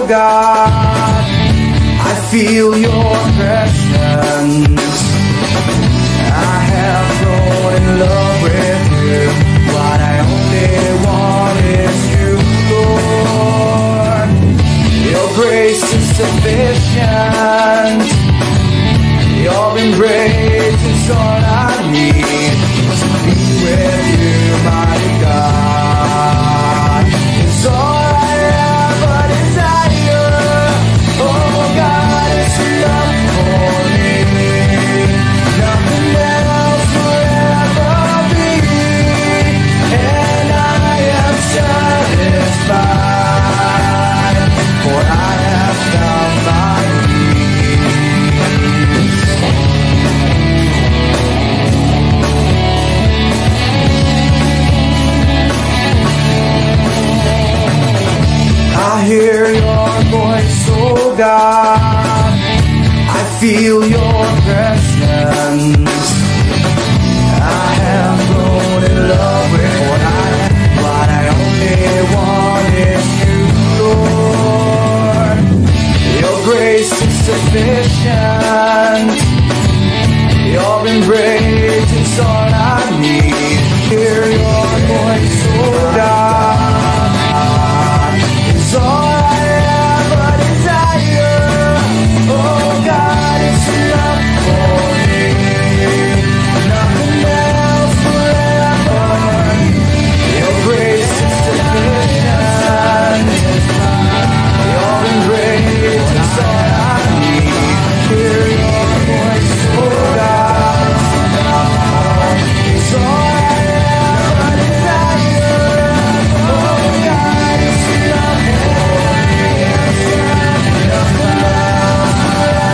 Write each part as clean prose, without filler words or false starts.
God, I feel your presence. I have grown in love with you. What I only want is you, Lord. Your grace is sufficient. Your embrace is all I need. To be with you, mighty God, is all I ever desire. Oh God, it's enough for me. Nothing else will ever be, and I am satisfied, for I have found my peace. I hear your voice, oh God, I feel your presence. I have grown in love with what I only want is you, Lord. Your grace is sufficient. Your embrace is all I need. Hear your voice, oh God, it's all I ever desire. Oh God, it's enough for me. Nothing else will ever. Your grace is sufficient. Your embrace is all I need. Hear your voice, oh God, it's all I ever desire. Oh God, it's enough for me. Nothing else will ever,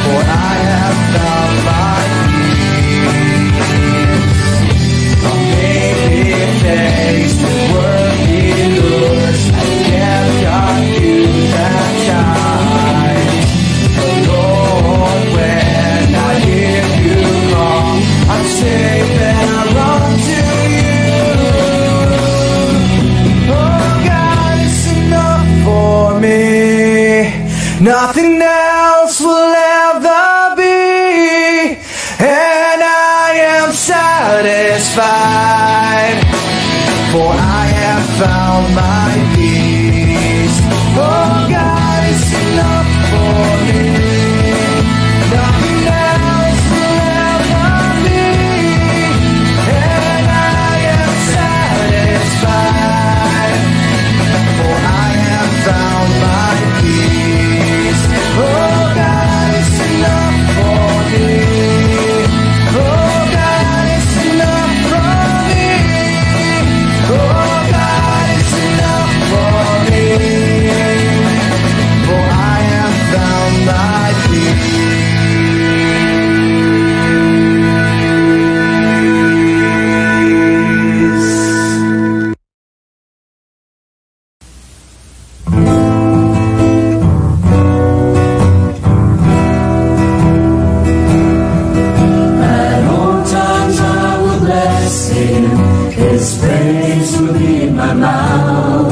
for I have found my peace. From baby face to worthy lures, I can't confuse at times. But Lord, when I hear you call, I'm safe and I run to you. Oh God, it's enough for me. Nothing else will ever be, and I am satisfied, for I have found my peace. Oh God, it's enough for me. Nothing else will ever be, and I am satisfied, for I have found my peace. Oh God, it's enough for me. Oh God, it's enough for me. Oh God, it's enough for me. For I have found my peace. At all times I will bless him, his praise will be in my mouth.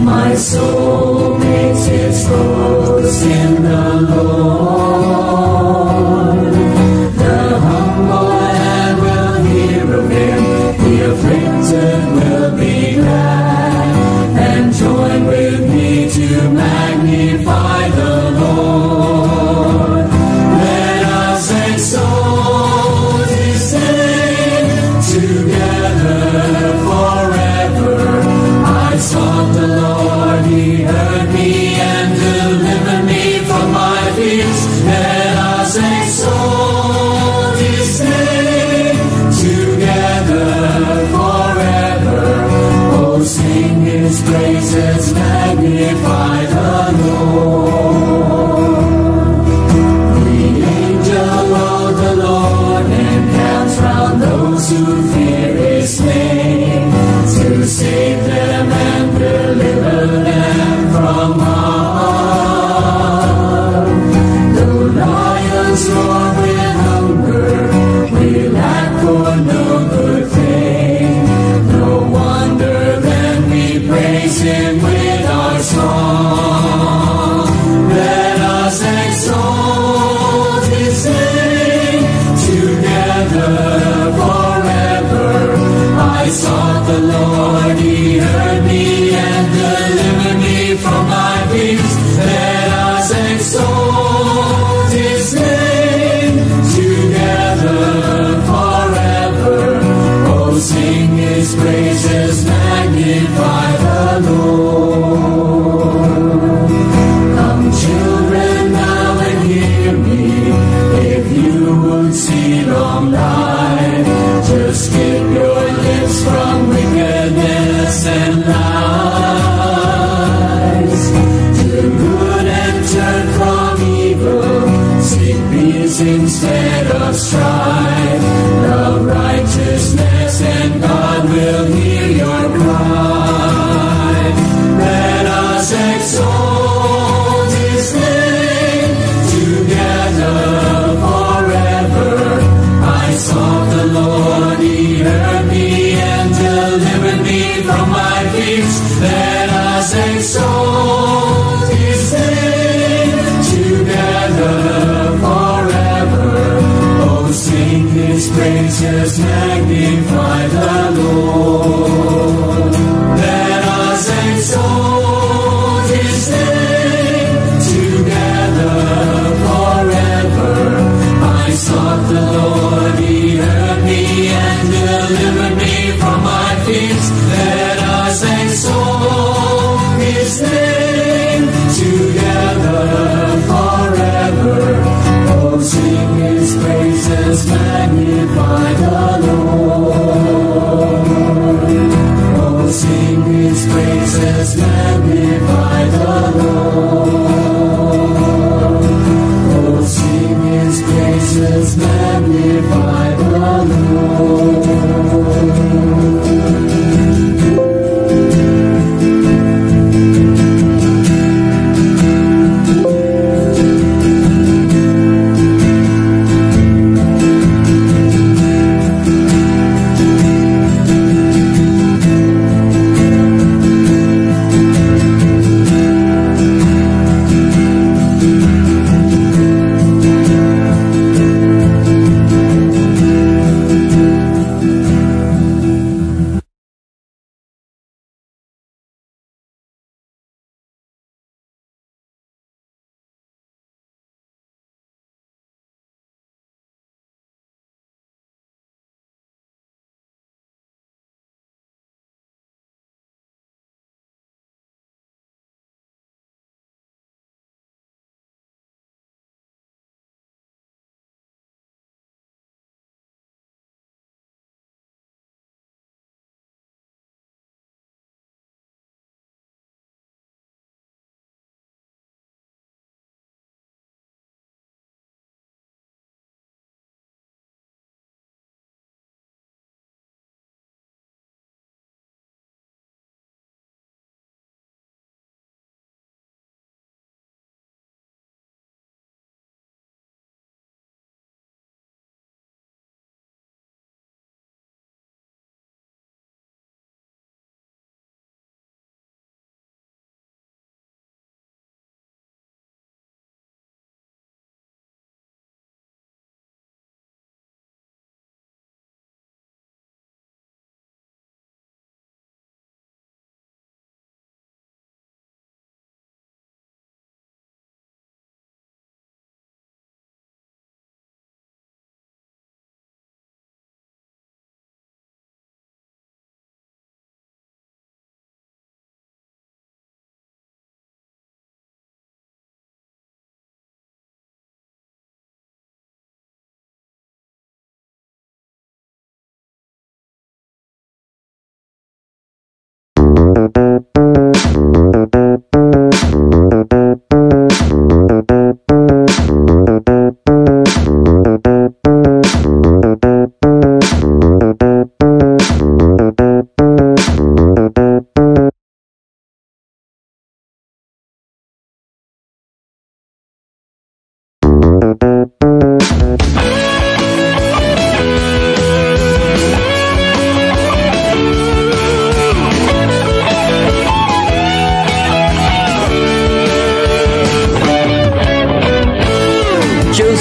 My soul makes its boast in the Lord. The humble and will hear of him, the afflicted will be glad, and join with me to magnify the Lord. Let us exalt his name together forever. I sought the Lord, he heard me and delivered me from my fears. Let us exalt his name together forever. Oh, sing his praises, magnify the Lord. The angel of the Lord encamps round those who fear his name, to save them and deliver them from harm. Though lions roar with hunger, we lack for no good thing. No wonder then we praise him with our song.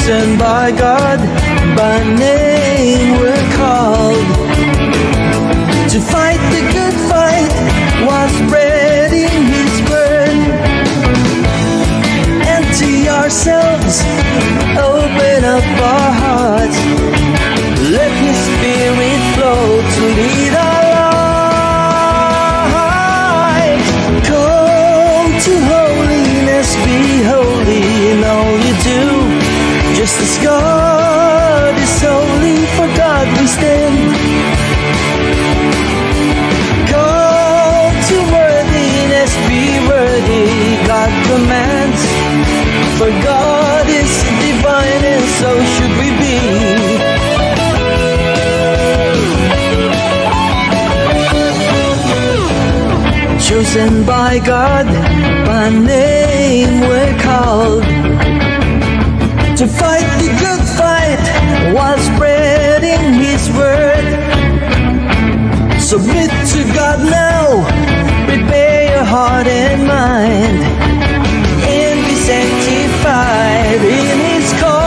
chosen by God, by name we're called to fight the good fight while spreading His word. Empty ourselves, open up our hearts, let His Spirit flow to lead our lives. Call to holiness, be holy in all you do, just as God is holy, for God we stand. Call to worthiness, be worthy, God commands, for God is divine and so should we be. Chosen by God, by name we're called to fight the good fight while spreading His word. Submit to God now, prepare your heart and mind, and be sanctified in His call.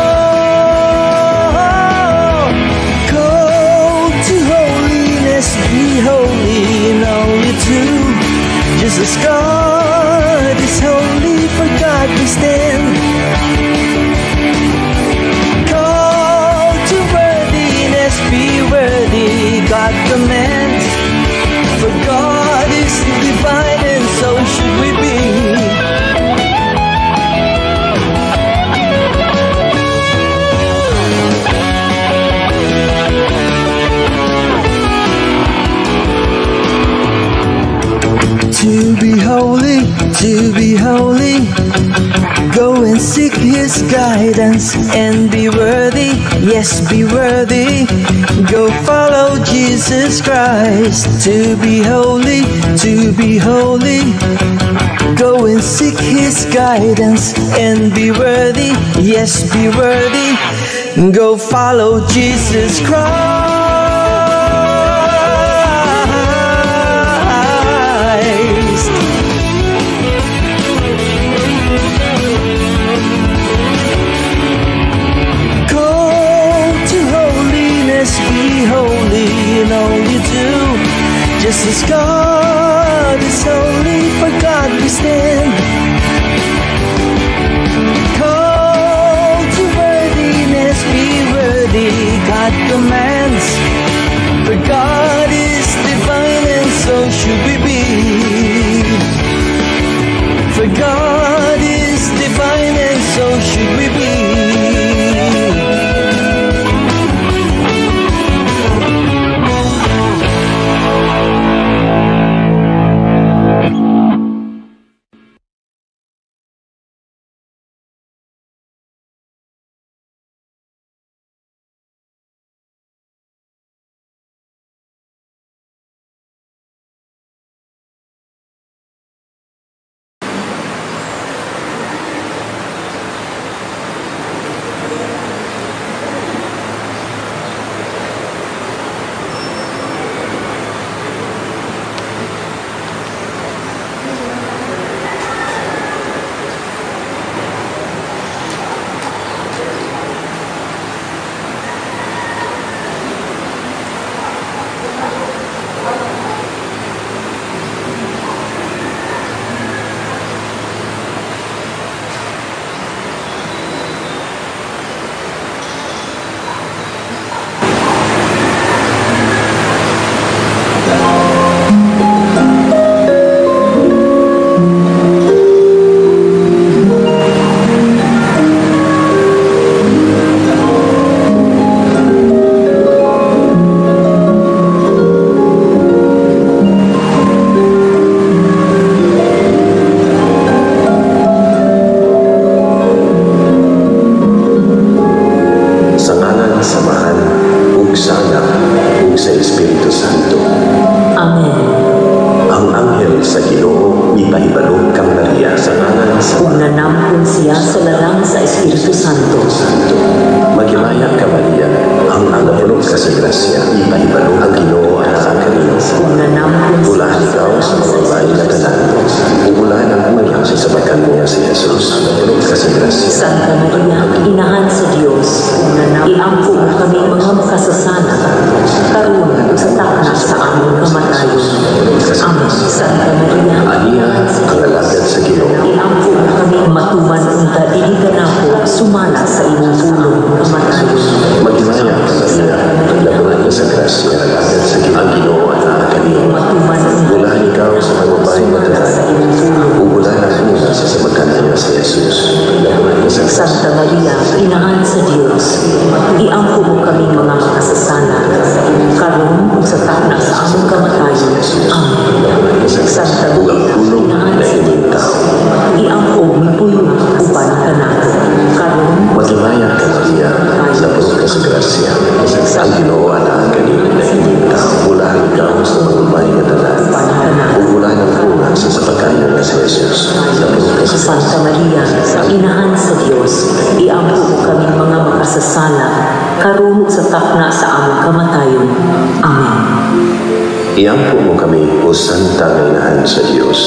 Call to holiness, be holy in all you do, just as God is holy, for God we stand. Call to worthiness, be worthy, God commands, for God is divine and so should we be. To be holy, to be holy, go and seek His guidance and be worthy, yes, be worthy, go follow Jesus Christ. To be holy, go and seek His guidance and be worthy, yes, be worthy, go follow Jesus Christ. Holy in all you do, just as God is holy, for God we stand. Call to worthiness, be worthy, God commands, for God is divine and so should we be. For God is divine and so should we be. Umulan ang mayang sa sabakan niya si Jesus. ka sa grasya. Santa Maria, Inahan sa Diyos, iampo mo kami mga makasasala, karon o sa takna sa aming kamatayon. Amen. Santa Maria, Aniya ang alagad sa Ginoo. iampo mo kami matuman unta dili ganako sumala sa imong pulong kamatayon. Magimaya ka Maria, naglabunan ka sa grasya, alagad sa Ginoo. Ang Ginoo ana kanimo. Matuman unta Bulahan ikaw sa manubahay na sa tanan. imong pulong. Ubulan ang una sa sabagkan niya sa Jesus. Naglabunan ka sa grasya. Santa Maria, Inahan sa Diyos, iampo mo kami mga makasasala, karon o sa takna sa aming kamatayon. Amen. Santa Maria, Inahan na sa inyong tao. iampo mi puyo uban ka nato, karon Magimaya ka Maria, naglabunan ka sa grasya. Ang Ginoo ana kanimo na inyong tao. Bulahan ikaw sa manubahay na tanan. uban ka nato. Ubulan ang una sa sabagkan niya sa Jesus. Naglabunan ka sa Santa Maria, Inahan sa Diyos, iampo mo kami mga makasasala, karon o sa takna sa aming kamatayon. Amen. Iampo mo kami, O Santa na Inahan sa Diyos.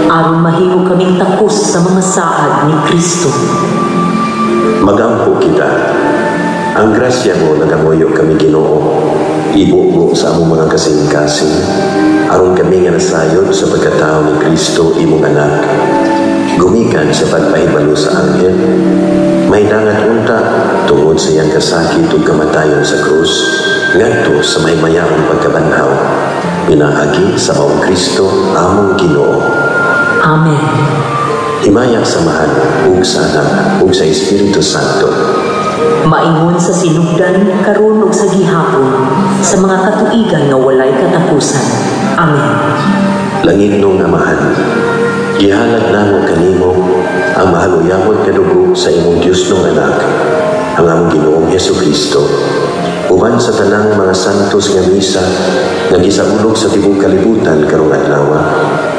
Aron mahimo kaming takos sa mga saad ni Kristo. Magampo kita. Ang grasya mo nagamuyo kami Ginoo. Ibuo sa among mga kasing-kasing. Aron kami nga nasayod sa pagkatao ni Kristo imong anak. Gumikan sa pagpahibalo sa anghel. May dangat unta tungod sa iyang kasakit ug kamatayon sa krus. Ngadto sa may mayamong pagkabanhaw. Pinaagi sa maong Kristo among Ginoo. Amen. Himaya sa Mahal ug sa Anak ug sa Espiritu Santo. Maingon sa sinugdan, karon ug sa gihapon, sa mga katuigan nga walay katapusan. Amen. Langit nung Amahan, gihalad namo kanimo ang mahaluyamon nga dugo sa imong Dios nung anak, ang among Ginoong Hesukristo, uban sa tanang mga santos nga misa nga gisaulog sa tibuok kalibutan karong adlaw,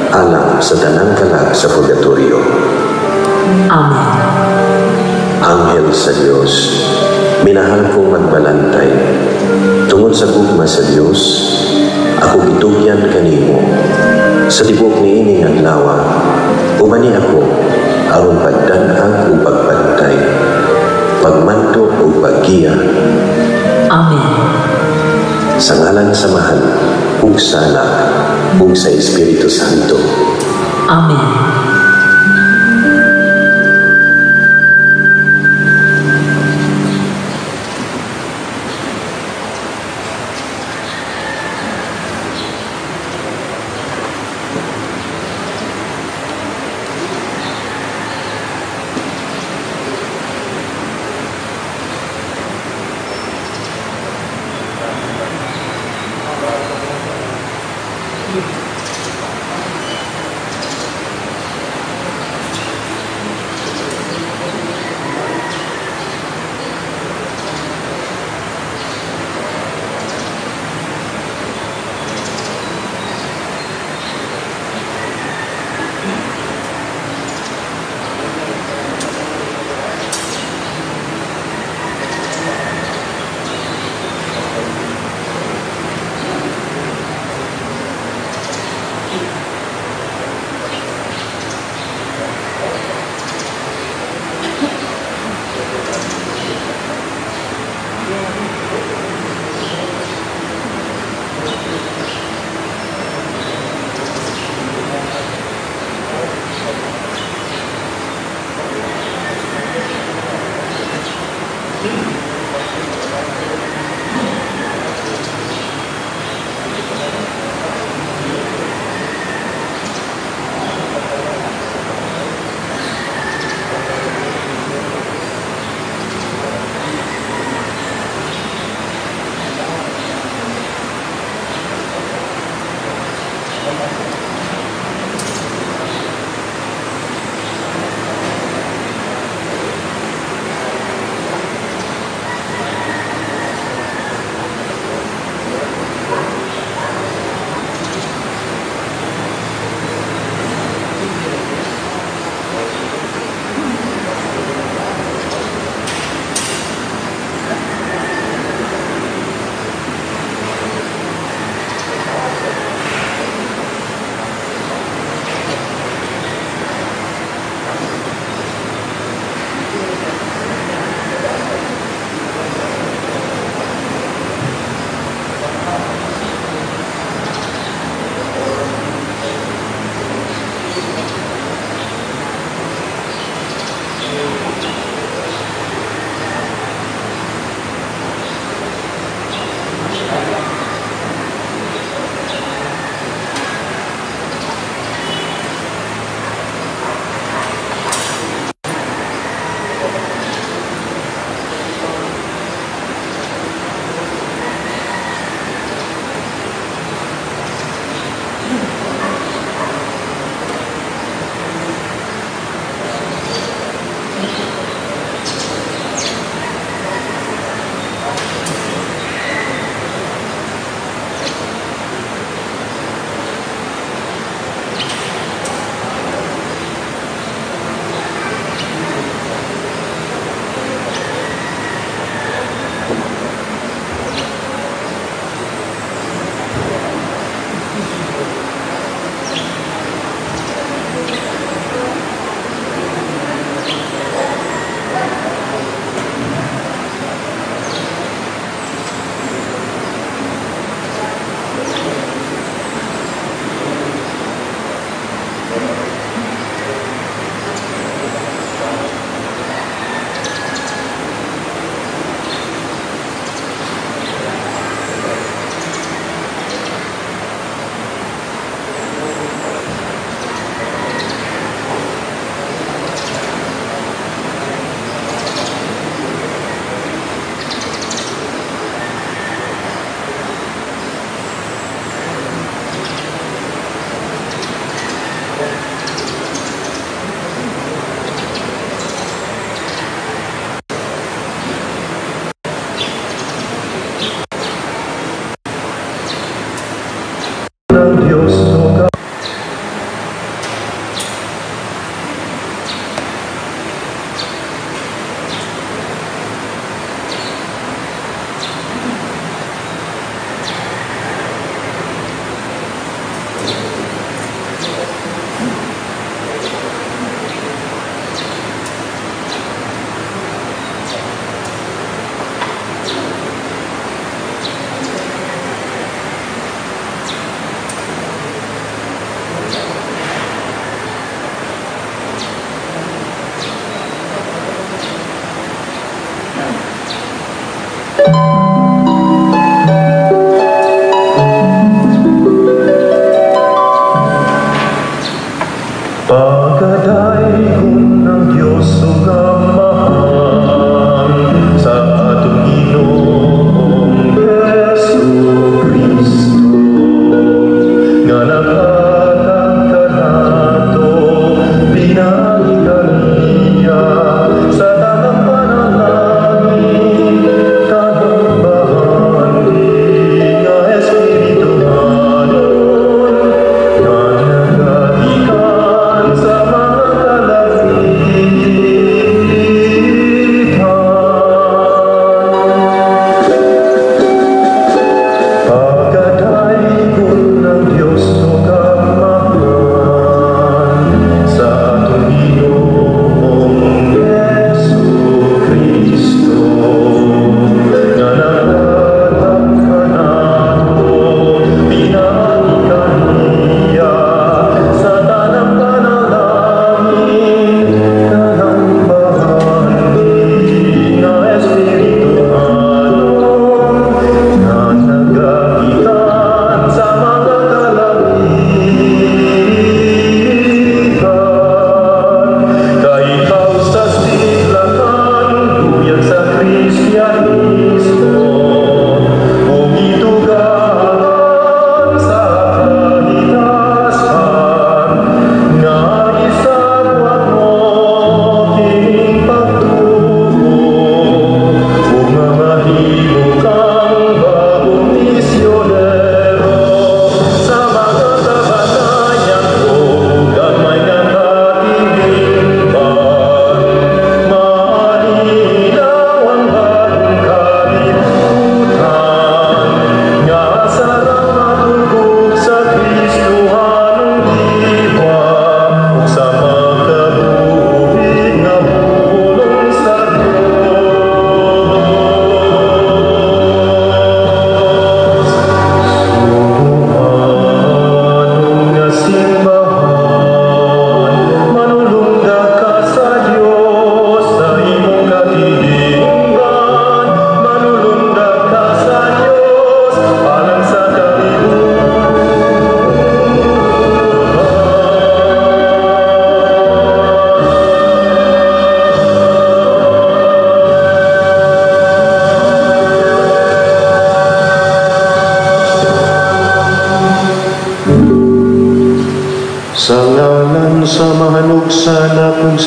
alang sa tanang kalag sa purgatorio. Amen. Anghel sa Diyos, minahal kong magbalantay, tungod sa gugma sa Diyos, ako gitugyan kanimo. Sa tibuok niining adlaw, umani ako, aron pagdanhag o pagpantay, pagmanto o paggiya, Amen. sa ngalan sa Mahal, ug sa Anak, ug sa Espiritu Santo. Amen.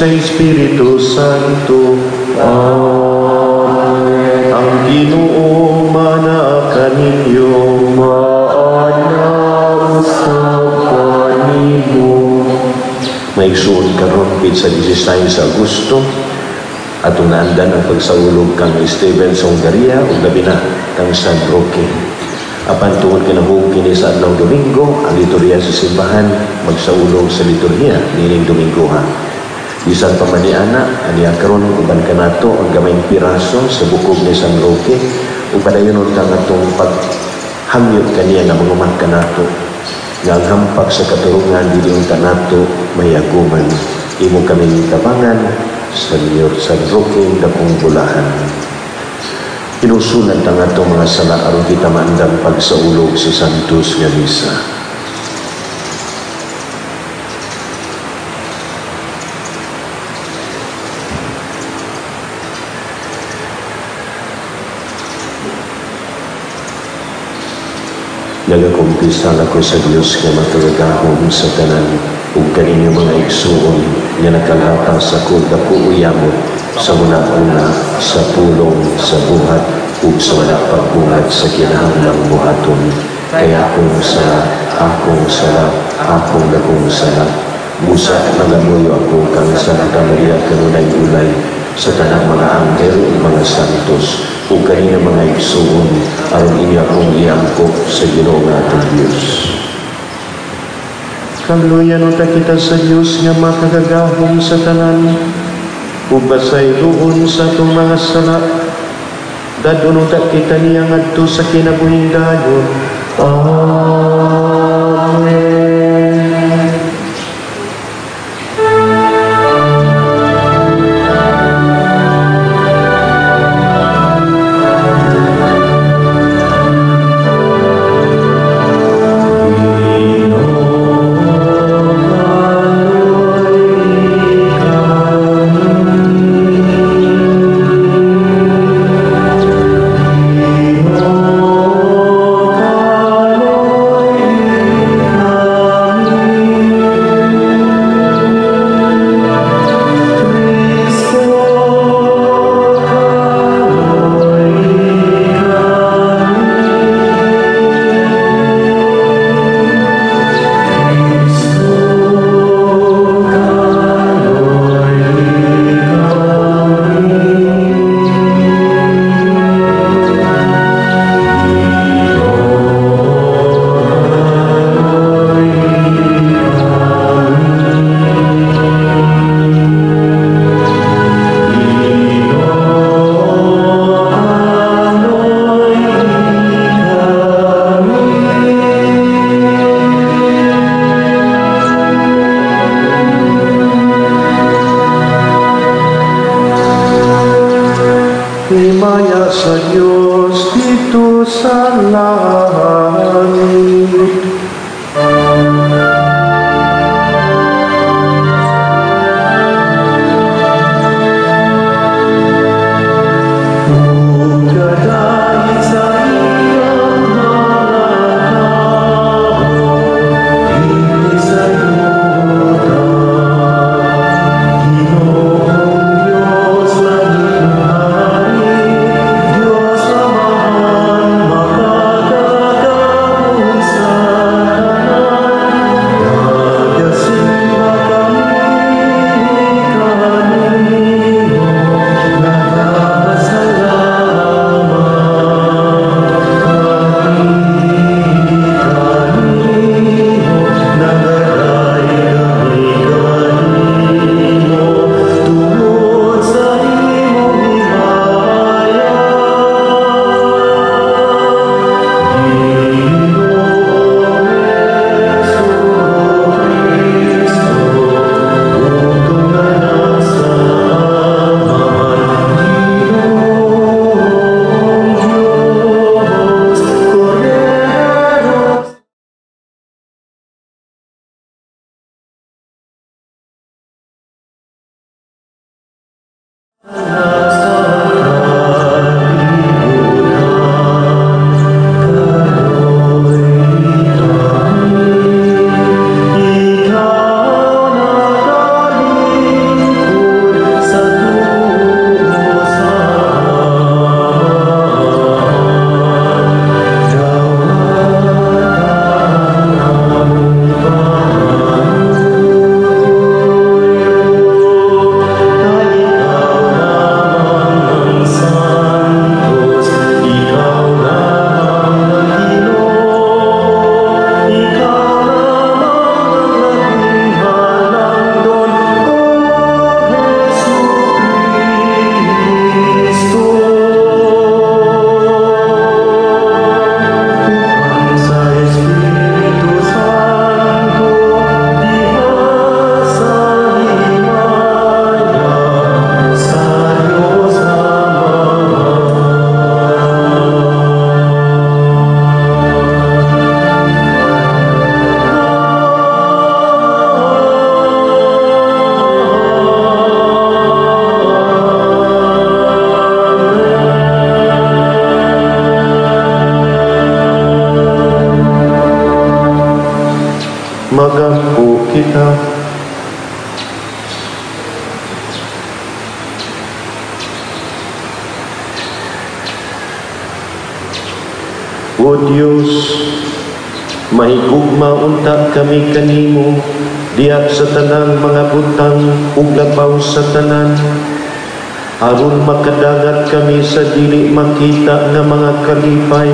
sa Espiritu Santo. Amen. Ang Ginoo manaakan ninyo. Maanaw sa kanimo. Maigsuon karon sa 16 sa Agosto atong naandan ang pagsaulog kang Esteban sa Hungaria ug labi na kang San Roque. Apan tungod kinahug kini sa adlaw Domingo, ang liturhiya sa simbahan magsaulog sa liturhiya nining Domingo ha. Bisan pa man ni ana, aniya karon uban kanato ang gamayng piraso sa bukog ni San Roque ug padayon kang atong paghamyot kaniya nga manguman kanato. Nga ang hampak sa katurungan dili kanato mayaguman. Imo kaming tabangan sa Señor San Roque dakong bulahan. Inusunan ta nga itong mga sala aron kita maandang pagsaulog sa Santos nga Misa. Nagakumpisal ako sa Diyos nga matulagahon sa tanan ug kaninyo mga igsuon nga nakalapas ako dako uyamot sa una-una sa pulong sa buhat ug sa wala pagbungat sa kinahanglang buhaton. Kaya akong dakong sala. Busa nagamuyo ako kang Santa Maria kanunay-ulay sa tanang mga anghel ug mga santos ug kanina mga igsuon aron inyo akong iangkop sa Ginoo nga atong Dios. Kaluyan ta kita sa Dios nga makagagahom sa tanan ug basay doon sa atong mga sala. Dadon ta kita niya ngadto sa kinabuhing dayon. Amen. Himaya sa Diyos dito sa langit. Pagkadahil sa iyong mga tao, hindi sa yuta, Ginoong Diyos langit hari, Diyos amahan makagagahon sa tanan. Nagasimba kami kanino, ikaw na galing O Diyos, mahigugma unta kami kanimo, diya sa tanang mga butang ug labaw sa tanan, aron makadagat kami sa dili makita nga mga kalipay,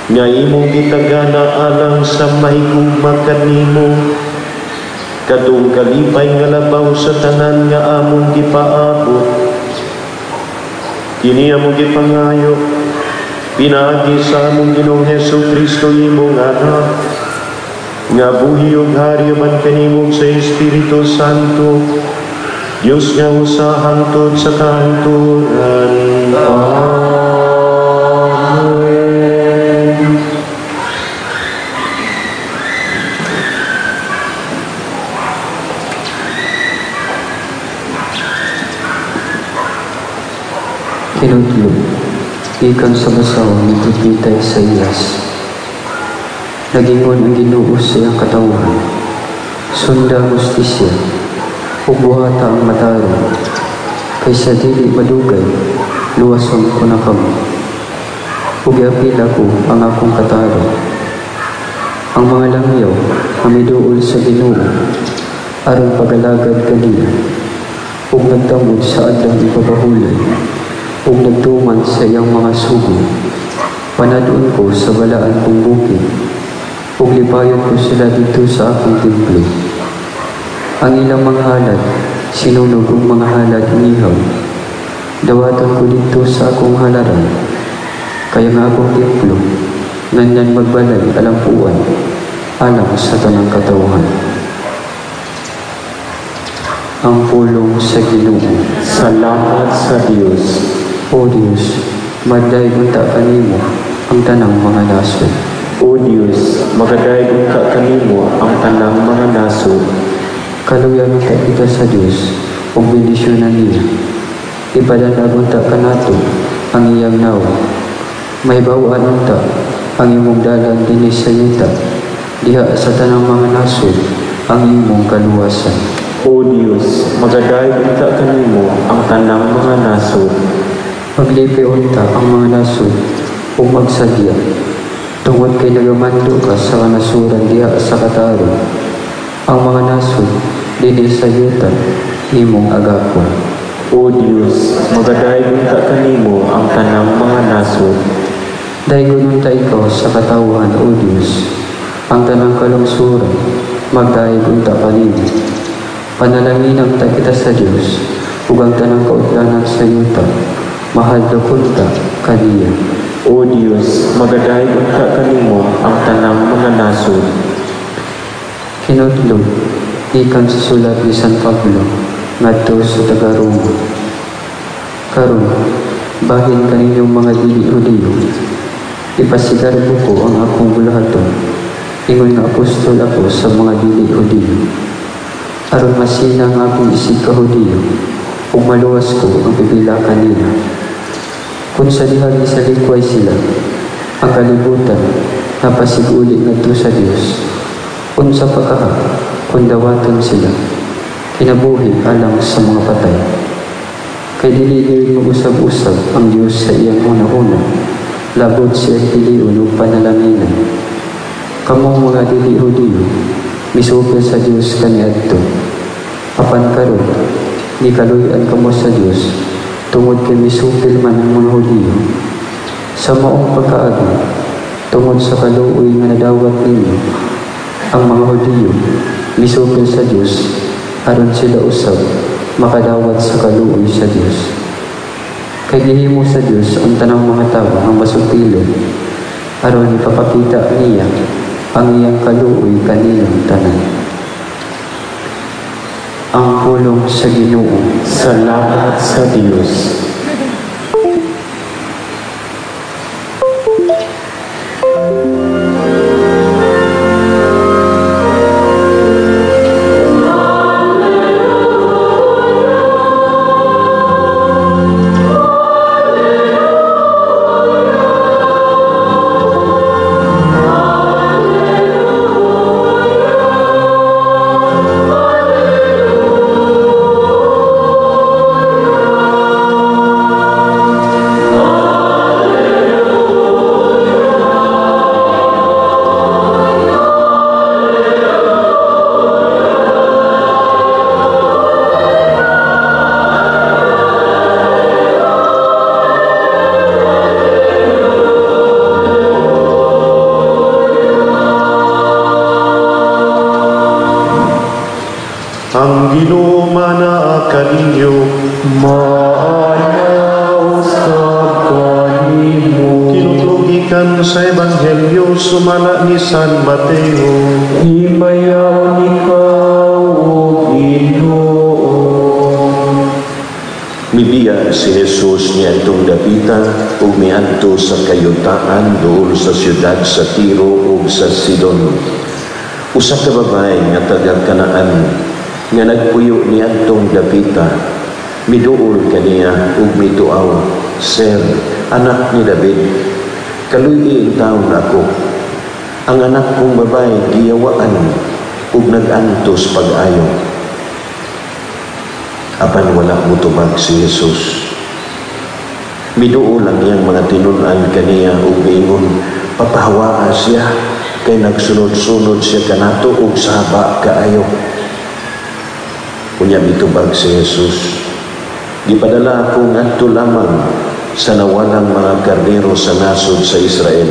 nga imong gitagana alang sa mahigugma kanimo, kadung kalipay nga labaw sa tanan nga among gipaabot. Kini among gipangayo, pinaagi sa among Ginoong Hesukristo imong anak, nga buhi ug hari man kanimo sa Espiritu Santo, Diyos nga usa hangtod sa kahangturan. Amen. Kinudlog, ikan sa basaw ni Propeta Isaías. Nagingon ang Ginoo sa iyang katawan, sunda justisya, ug buhata ang matarong, kaysa dili madugay, luwason ko na kamo. Ug iapil ako ang akong katarong. Ang mga langyaw na miduol sa Ginoo, aron pagalagad kaniya, ug nagtambod sa adlang ipabahulay, ug nagtuman sa iyang mga sugo. Panadoon ko sa balaan kong bukid, ug lipayon ko sila dito sa akong templo. Ang ilang mga halad, sinunog ang mga halad inihaw. Dawaton ko dito sa akong halaran, kaya nga akong templo, nganyan magbalay alampuan, alang sa tanang katawhan. Ang pulong sa Ginoo. Salamat sa Diyos. O Diyos, madayag unta kanimo ang tanang mga nasod. O Diyos, magadayag ka kanimo ang tanang mga nasod. Kaluyan unta kita sa Diyos, ug bendisyonan niya. Ipadalag unta kanato ang iyang nawa. May bawaan unta ang imong dalan dinhi sa yuta, diha sa tanang mga nasod ang imong kaluwasan. O Diyos, magadayag ka kanimo ang tanang mga nasod. Paglipi unta ang mga nasod, ug magsadya, tungod kay nagamando ka sa kanasuran diha sa katarong. Ang mga nasod, dinhi sa yuta, imong agapon. O Diyos, magadayag ka kanimo ang tanang mga nasod. Daygon unta ikaw sa katawhan, O Diyos, ang tanang kalungsuran, magdayeg unta kanimo. Panalangin ta kita sa Diyos, ug ang tanang kautlanan sa yuta, mahal dokunta kaniya. O Diyos, magadayag ka kanimo ang tanang mga nasod. Kinudlog, ikan sa sulat ni San Pablo, ngadto sa taga-Roma. Karon, bahin kaninyong mga dili-Hudiyo, ipasigarbo ko ang akong bulahaton, ingon nga apostol ako sa mga dili-Hudiyo. Aron masina ang akong isig ka-Hudiyo, ug maluwas ko ang pipila kanila. Kung sa dihagi sa likway sila, ang kalibutan napasig-uli ngadto sa Dios. Kung sa pagkaha, kung dawaton sila, kinabuhi alang sa mga patay. Kay dili mag-usab-usab ang Dios sa iyang una-una, labot siya hiliun o panalanginan. Kamong mga dili-Hudiyo, misupil sa Dios kaniadto. Apan karon, ni kaluyan kamo sa Dios, tungod kay misupil man ang mga Hudiyo. Sa maong pagkaagi, tungod sa kaluoy nga nadawat ninyo, ang mga Hudiyo misupil sa Dios, aron sila usab makadawat sa kaluoy sa Dios. Kay gihimo sa Dios ang tanang mga tawo ang masupilon, aron ipapakita niya ang iyang kaluoy kanilang tanan. Ang pulong sa Ginoo. Salamat sa Diyos. Mateo. Maanaos kanimo. Tinutlugikan sa Ebanghelyo sumala ni San Mateo. Himayaw ikaw, O Ginoo. Mibiya si Jesus niadtong dapita ug miadto sa kayutaan duol sa siyudad sa Tiro ug sa Sidon. Usa ka babae nga taga Kanaan nga nagpuyo niadtong dapita, miduol kaniya ug mituaw, "Sir, anak ni David, kaluy ang taon ako. Ang anak kong babae giyawaan ug nag-antos pag-ayo." Apan wala mutubag si Jesus. Miduol ang iyang mga tinunan kaniya ug miingon, "Papahawaa siya kay nagsunod-sunod siya kanato ug saba kaayo." Unya mitubag si Jesus, "Gipadala ako ngadto lamang sa nawalang mga kardero sa nasod sa Israel."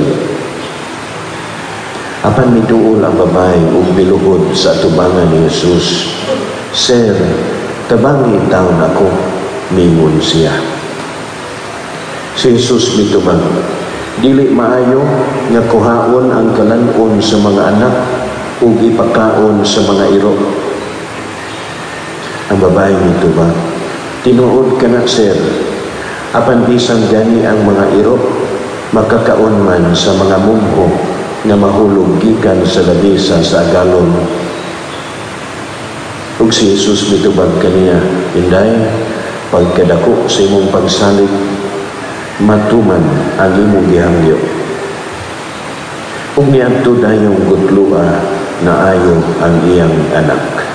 Apan miduol ang babae ug miluhod sa atubangan ni Jesus, "Sir, tabangi taon ako," mingon siya. Si Jesus mitubag, "Dili maayo nga kuhaon ang kalanon sa mga anak ug ipakaon sa mga iro." Ang babae mitubag, "Tinuod ka na, sir, apan bisan gani ang mga iro makakaon man sa mga mungho nga mahulog gikan sa lamesa sa agalon." Ug si Jesus mitubag kaniya, "Inday, pagkadako sa imong pagsalig, matuman ang imong gihangyo." Ug niadto dayong gutlua na ayo ang iyang anak.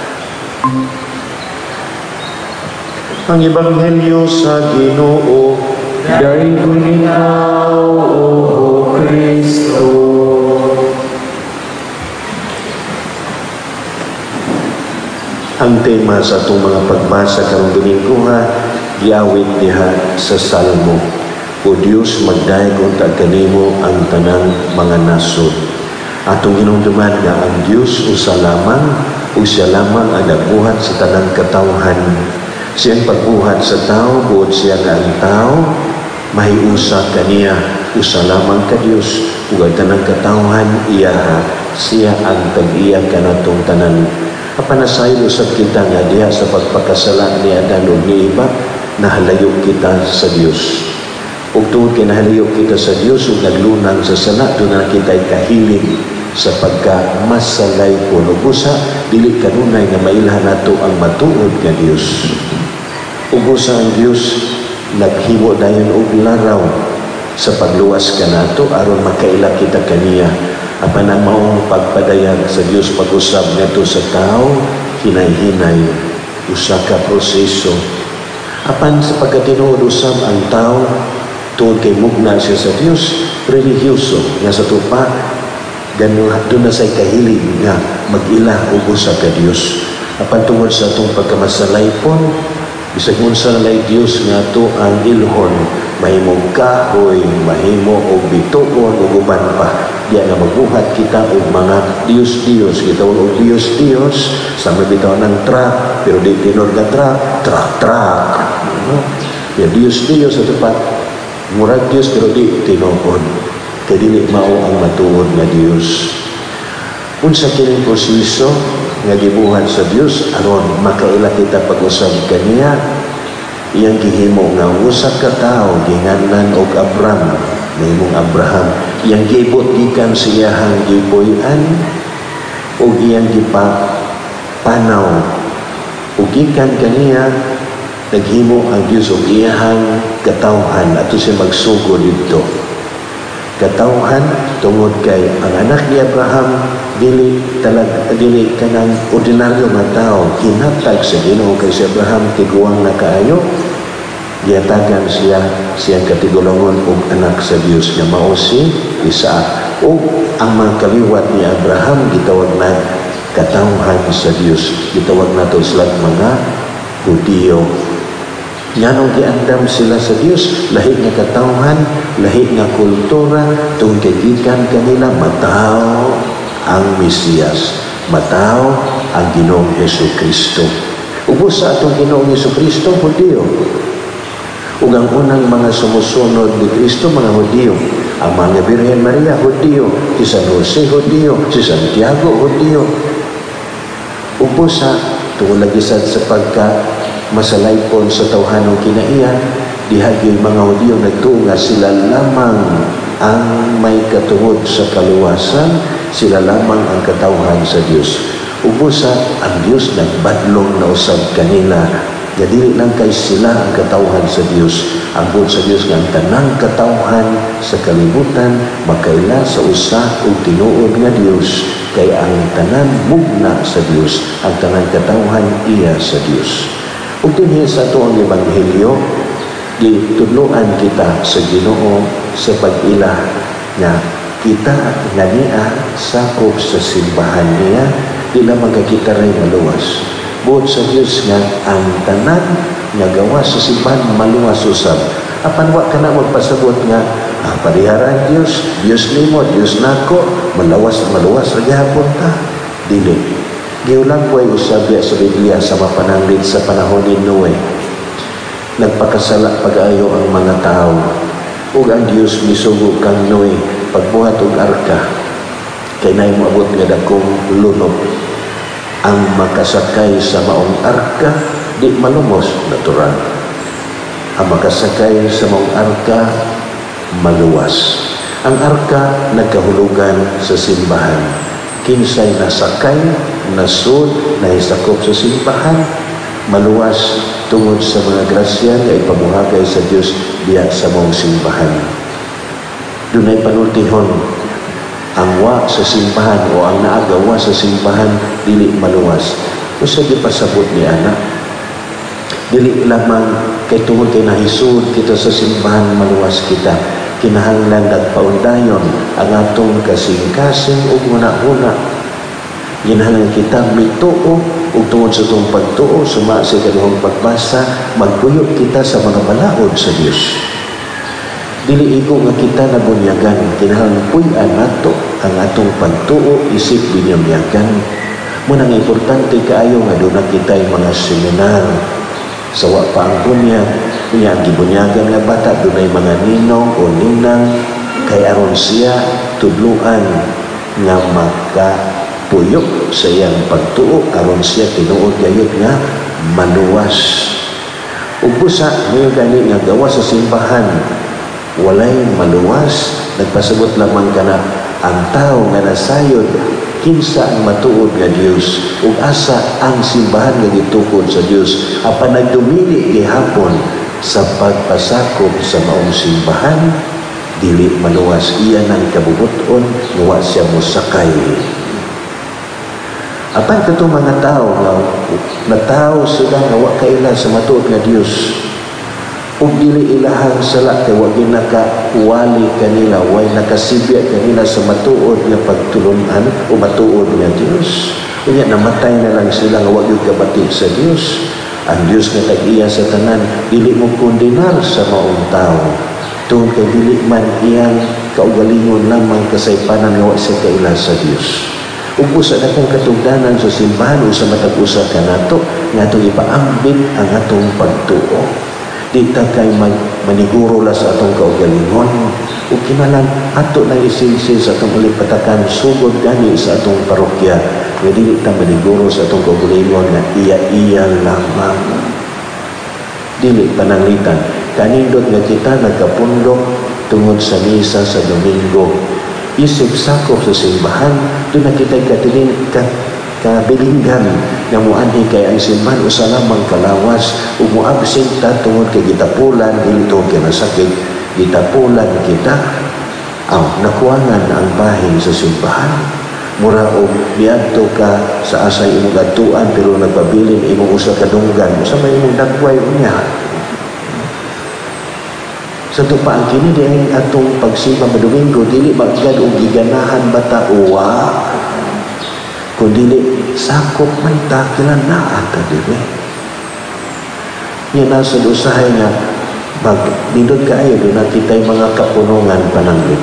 Ang Ebanghelyo sa Ginoo. Dayon ikaw, O Kristo. Ang tema sa itong mga pagbasa karong Domingo giawit diha sa Salmo, "O Dios, magdayon ta kanimo ang tanang mga nasod." Atong hinumduman nga ang Dios usa lamang ug siya lamang ang nagbuhat sa tanang katawhan. Siyang pagbuhat sa tao, buot siya nga ang tao, mahiusa kaniya, usa lamang ka Dios ug ang tanang katawhan iya, siya ang tag-iya kanatong tanan. Apanasayo sa kita nga diha sa pagpakasala ni Adan ug ni Eva, nahalayo kita sa Dios. Ug tungod kay nahalayo kita sa Dios ug naglunang sa sala, doon na kita'y kahilig sa pagkamasalay po. Usa, dili kanunay nga mailhan nato ang matuod nga Dios. Ug usa ang Dios naghimo dayon og laraw sa pagluwas kanato aron makaila kita kaniya. Apan ang maong pagpadayag sa Dios pag-usab ngadto sa tao, hinay-hinay, usa ka proseso. Apan sa pagkatinuod usab ang tao, tungod kay mugna siya sa Dios, religyoso nga sa tupa, gano'n doon na sa'y kahilig nga mag-ila o usa ka Dios. Apan tungod sa itong pagkamasalaypon, bisag unsa lay Dios nga to ang ilhon, mahimong kahoy, mahimo og bituon ug uban pa. Diya nga magbuhat kita og mga Dios-Dios, kita og Dios-Dios, sa mabitaw ng truck, pero di tinod nga truck. Ya Dios-Dios sa tupat, murag Dios pero di tinuod. Kaya dili mao ang matuod nga Dios. Unsa kining proseso nga gibuhat sa Dios aron makaila kita pag-usab kaniya, iyang gihimo nga usa ka tawo ginganlan og Abraham, mahimong Abraham, iyang giibot gikan sa iyahang gipuy-an ug iyang gipapanaw ug gikan kaniya naghimo ang Dios og iyahang katawhan ato siya magsugo didto. Katawhan tungod kay ang anak ni Abraham dili kanang ordinaryo nga tao, hinatag sa Ginoo kay si Abraham tiguang na kaayo, giyatagan siya katigulongon og anak sa Dios nga mao si Isaac. O ang mga kaliwat ni Abraham gitawag na katawhan sa Dios, gitawag nato sila mga Hudiyo. Nganong giandam sila sa Dios, lahi nga katawhan, lahi nga kultura, tungod kay gikan kanila mataw ang Mesiyas, mataw ang Ginoong Hesukristo. Ug Ubos sa atong Ginoong Jesucristo, Hudiyo. Ug ang unang mga sumusunod ni Kristo, mga Hudiyo. Ang mga Birhen Maria, Hudiyo. Si San Jose, Hudiyo. Si Santiago, Hudiyo. Ubos sa tungkol lagi sa pagka masalaypon sa tawhanong kinaiyan, dihagi mga Hudiyo nagtuo nga sila lamang ang may katungod sa kaluwasan, sila lamang ang katawhan sa Dios. Ubos sa ang Dios nagbadlong na usab kanila nga dili lang kay sila ang katawhan sa Dios, angkon sa Dios nga ang tanang katawhan sa kalibutan makaila sa usa ug tinuod nga Dios, kay ang tanan mugna sa Dios, ang tanang katawhan iya sa Dios. Ug dinhi sa ato ang ebanghelyo, ditudloan kita sa Ginoo sa pag-ila nga kita nga niya sakop sa simbahan niya, di lamang kita rin maluwas. Buot sa Dios nga ang tanan nga gawa sa simbahan maluwas usab. Apan wa kana magpasabot nga pariharan Dios, Dios nimo, Dios nako, maluwas ra gyapon ta. Dili. Giulang ko'y usabya sa Biblia sa mapananglit sa panahon ni Noe. Nagpakasala pag-ayo ang mga tao. Ug ang Dios misugo kang Noe pagbuhat og arka. Kay nay moabot nga dakong lunok. Ang makasakay sa maong arka di malumos, natural. Ang makasakay sa maong arka maluwas. Ang arka nagkahulugan sa simbahan. Kinsay nasakay, nasud, nahisakop sa simbahan, maluwas tungod sa mga grasya nga ipabuhagay sa Dios diya sa maong simbahan. Dunay panultihon, ang wa sa simbahan o ang naagawa sa simbahan dili maluwas. Usa di pasabot ni ana, dili lamang kay tungod kay nahisud kita sa simbahan maluwas kita. Kinahanglan nagpaundayon ang atong kasing-kasing ug una-una. Ginahanglan kita mituo ug tungod sa itong pagtuo, suma sa kanihong pagbasa, magpuyo kita sa mga balaod sa Dios. Dili iko nga kita nabunyagan, kinahanglan puy-an nato ang atong pagtuo, isip binyamyagan. Munang importante kaayo nga doon na kita'y mga seminar. Sawa pa ang bunyag, niya ang gibunyagan nga bata, doon ay mga ninong o ninang, kay aron siya tudluan nga makapuyok sa iyang pagtuo, aron siya tinuod gayud nga maluwas. Ubusa, ngayon gani nga gawa sa simbahan, walay maluwas, nagpasabot lamang ka na ang tao nga nasayod, kinsa ang matuod nga Dios ug asa ang simbahan nga gitukod sa Dios, apan nagdumili gihapon sa pagpasakop sa maong simbahan, dili maluwas. Iya nang kabubuton nga wa siya mosakay. Apan katong mga tao nga natawo sila nga wa kaila sa matuod nga Dios, ug dili ilahang sala kay wa ginakawali kanila, way nakasibya kanila sa matuod nga pagtulunan o matuod nga Dios. Unya namatay na lang sila nga wa gyud kabati sa Dios. Ang Dios nga tag-iya sa tanan dili mo kondenar sa maong tao. Tungod kay dili man iyang kaugalingon lamang kasaypanan nga wa siya kaila sa Dios. Ug usa na kong katungdanan sa simbahan o sa matag usa kanato nga atong ipaambit ang atong pagtuo. Di ta kay maniguro la sa atong kaugalingon o kinalan ato na isilsil sa atong ulipatakan sugod gani sa atong parokya nga dili ta maniguro sa atong kaugalingon nga iya lamang. Dili pananglitan kanindot nga kita nagkapundok tungod sa misa sa Domingo, isip sakop sa simbahan, doon na kita'y kabilinggan nga muanhi kay ang simbahan usa lamang kalawas ug moabsent ta tungod kay gitapulan, dili tungod kay nasakit, gitapulan kita nakuwangan ang bahin sa simbahan. Mura og miadto ka sa asay imong adtuan pero nagpabilin imong usa ka dunggan, usa may imong dagway unya. Sa tupa ang kini diay atong pagsimba sa Domingo, dili magigad og giganahan bata uwa, kundi sakop man ta kila naa ta dili. Yan nasa usahay nga nindot kaayo doon na kita'y mga kapunungan pananglit.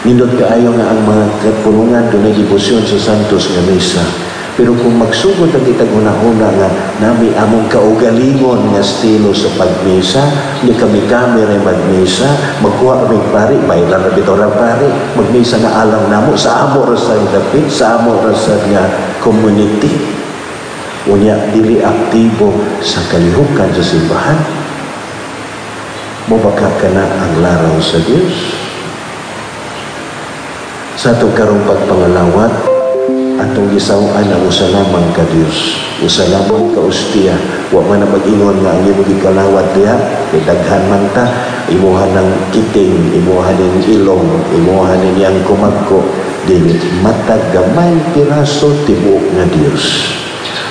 Nindot kaayo nga ang mga kapunungan doon na debosyon sa Santos nga Misa. Pero kung magsugod ang kita guna-una nga nami among kaugalingon nga estilo sa pagmisa, ni kami-kami rin magmisa, magkuha kami pari, bayaran na bitorang pari, magmisa na alam namo, sa amo rasad dapit, sa amo rasad nga community. Unya, dili aktibo sa kalihukan sa simbahan. Mabaka ka na ang laraw sa Diyos. Sa itong karong pagpangalawat, atong gisawaan ang usalamang ka Diyos, usalamang ka ustiya. Wa man na mag-ingon nga ang imong gikalawat diha, kay daghan man ta, imuhan ng kiting, imuhan ng ilong, imuhan ng iyang kumagko, dili matag gamay piraso tibuok nga Diyos.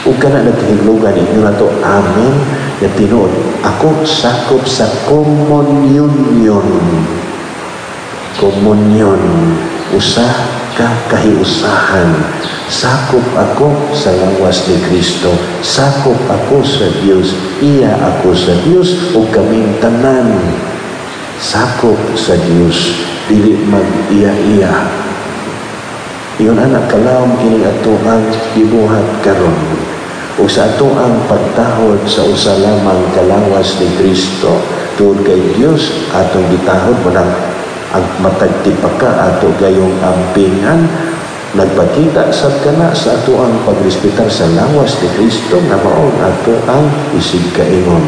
Ug kana nagkahiglugan inyo na to, amen, nga tinuod, ako sakop sa komunyon. Komunyon, usa ka kahiusahan. Sakop ako sa lawas ni Kristo, sakop ako sa Dios, iya ako sa Dios, ug kaming tanan sakop sa Dios, dili mag-iya-iya. Iyon anak kalawom kini ato ang gibuhat karon. O sa ato ang pagtahod sa usa lamang kalawas ni Kristo tungod kay Dios atong gitahod mo nang ang matagtipaka ato gayong ampingan, nagpakita sa kana sa ato ang pagrespetar sa lawas ni Kristo nga maong ato ang isig kaingon.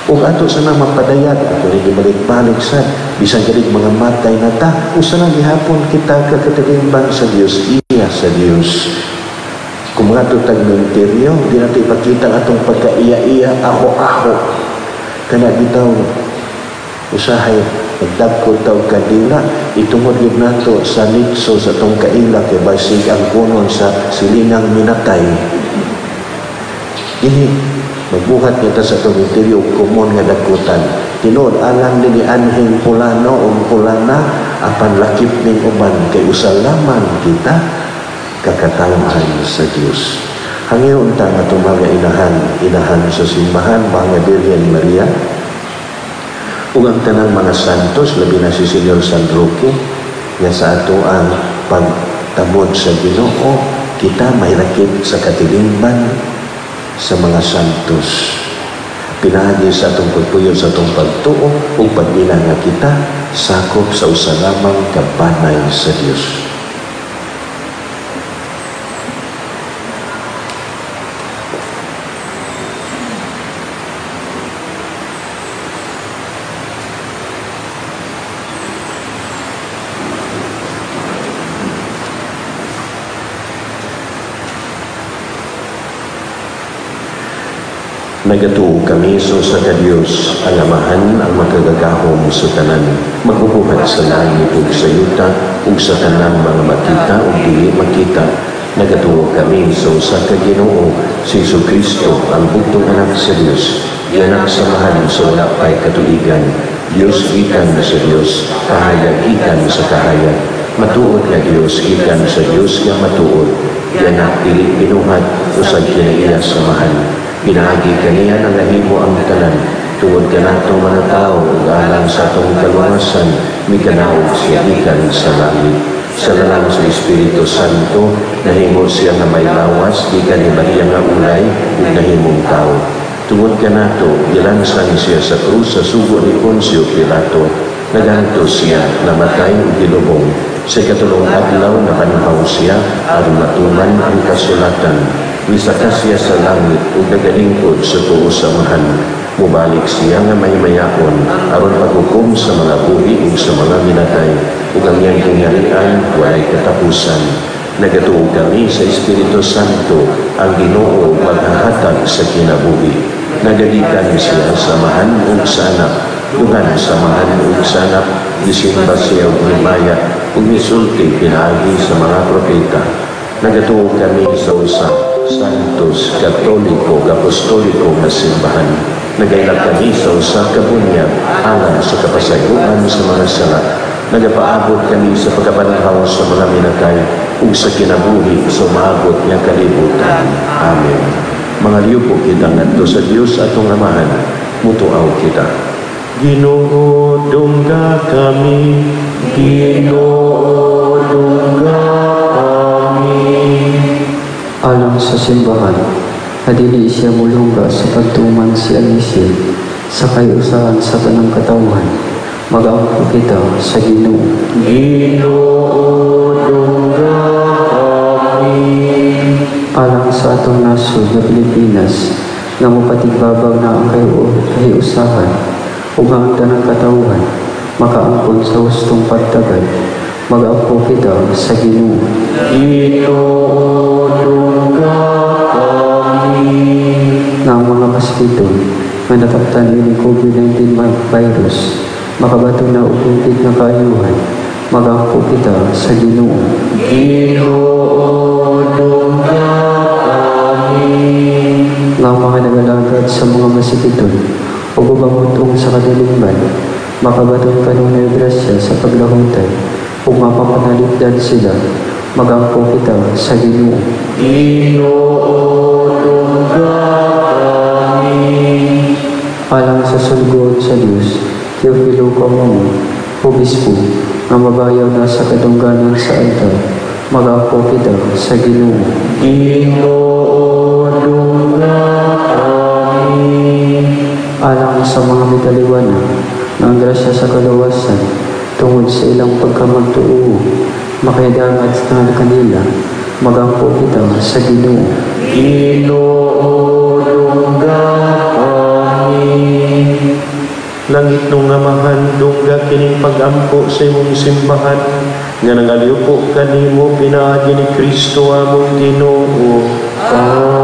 Ug ato sa nang mapadayat, ato rin ibalik-balik sa bisan galing mga matay na ta, usa na gihapon kita kakatilimbang sa Dios, iya sa Dios. Kung mga tutag menteryo, di natin ipakita atong pagka-iya-iya, aho-aho. Kana bitaw, usahay, nagdagkod taw kadila, itungod yun nato sa nitso sa tong kaila kay basig ang kunon sa silingang minatay. Ini, magbuhat kita sa itong interior, kumon nga dagkutan. Tinood, alam din ni Anhing Pulano o Pulana, apan lakip ning uban, kay usalaman kita, kakatawhan sa Diyos. Hangiyon ta nga itong mga inahan sa simbahan, mga Virgen Maria, ug ang tanang mga santos, labi na si Senyor San Roque, nga sa ato ang pagtamod sa Ginoo, kita may lakip sa katilingban sa mga santos. Pinagi sa atong pagpuyo sa atong pagtuo o pagbilang nga kita, sakop sa usalamang kabanay sa Diyos. Nagatuo kami so sa Diyos, ang Amahan, ang makagagahom sa tanan, magbubuhat sa langit ug sa yuta, ug sa tanan mga makita ug dili makita. Nagatuo kami so sa Ginoo, si Jesucristo, ang bugtong anak sa Dios, anak sa mahal sa wala pay katuigan, Dios gikan sa Dios, kahayag gikan sa kahayag. Matuod nga Dios gikan sa Dios nga matuod, anak dili binuhat usag kinaiya sa mahal. Pinagi kaniya na nahimo ang tanan, tuwod ka na itong mga tao, alang sa itong kaluwasan, may kanaog siya ikan sa langit. Sa lalang sa Espiritu Santo, nahimo siya na may lawas, ikan ni Maria nga ulay, ug nahimong tao. Tuwod ka na ito, gilansan siya sa krus sa sugo ni Poncio Pilato, nagantos siya, namatay ug gilubong. Sa katulong adlaw, nabanhaw siya, aron matuman ang kasulatan. Misaka siya sa langit ug nagalingkod sa tuo sa mahal. Mubalik siya nga may mayaon aron paghukom sa mga buhi ug sa mga minatay ug ang iyang kingharian walay katapusan. Nagatuo kami sa Espiritu Santo, ang Ginoo maghahatag sa kinabuhi. Nagalikan siya sa mahal ug sa anak, dugan sa mahal ug sa anak, gisimba siya ug himaya ug misulti pinaagi sa mga propeta. Nagatuo kami sa usa Santos, Katoliko, Apostoliko na simbahan. Nagailag kami sa usa ka bunyag alang sa kapasayuan sa mga sala. Nagapaabot kami sa pagkapanhaw sa mga minatay ug sa kinabuhi sa maabot nga kalibutan. Amen. Mga liupo kita ngadto sa Dios atong Amahan, mutuaw kita. Ginoo dungga kami, Ginoo dungga kami. Alam alang sa simbahan, na dili siya mulungga sa pagtuman si Alicia sa kayusahan sa tanang katawan. Mag-aampo kita sa Ginoo. Ginoo, dungga kami. Alang sa atong nasod na Pilipinas, nga mapatigbabaw na ang kayusahan ug ang tanang katawan, makaampon sa hustong pagtagad. Mag-aampo kita sa Ginoo. Ginoo, dungga kami. Nga ang mga kaspiton nga nataktan ini COVID-19 virus, makabato na upuntit na kaayuhan. Mag-aampo kita sa Ginoo. Ginoo, dungga kami. Nga mga nagalagad sa mga masikiton o gubangutong sa kadilingban, makabaton kanunay grasya sa paglahutan o mapapanaligdan sila. Mag-aampo kita sa Ginoo. Ginoo, dungga kami. Alang sa sulgod sa Diyos, Teofilo Comomo, Obispo, nga mabayaw na sa kadungganan sa altar, mag-aampo kita sa Ginoo. Ginoo, dungga kami. Alang sa mga mitaliwana, na ang grasya sa kaluwasan, tungod sa ilang pagkamagtuo, makaidangat na kanila, mag-aampo kita sa Ginoo. Ginoo, dungga kami. Langit nung amahan, dungga kining pag-ampo sa imong simbahan, nga nangaliupo kanimo pinaagi ni Kristo among Ginoo. Amen.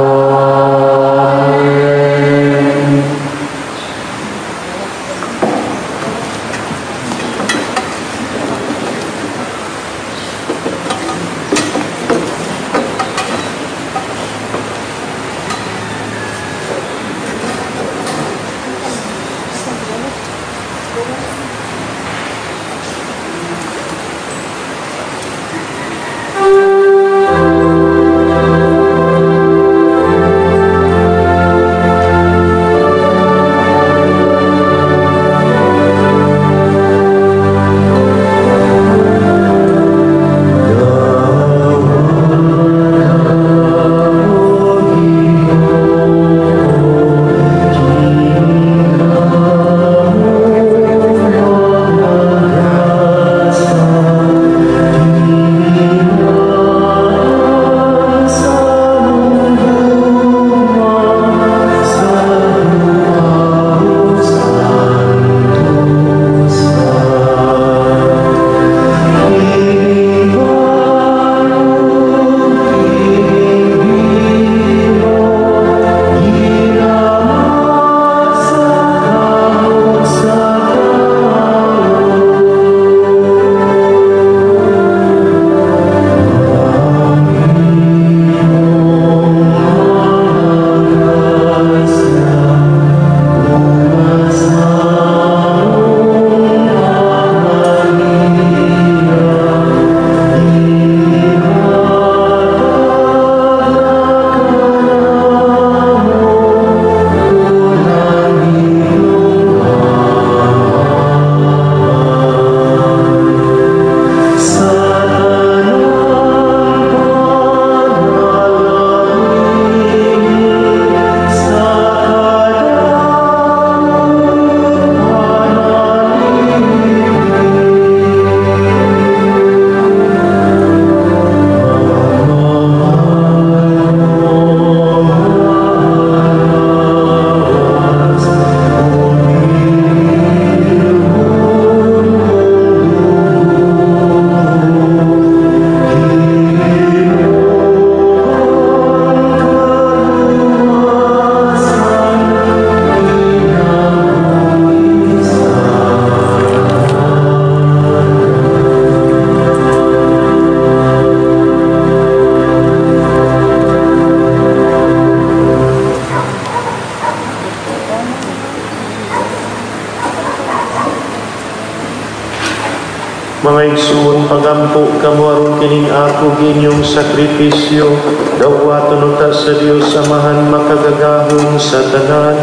Mga igsoon, pagampo kamo aron kining ako ginyong sakripisyo, dawaton ta sa Dios samahan makagagahon sa tanan.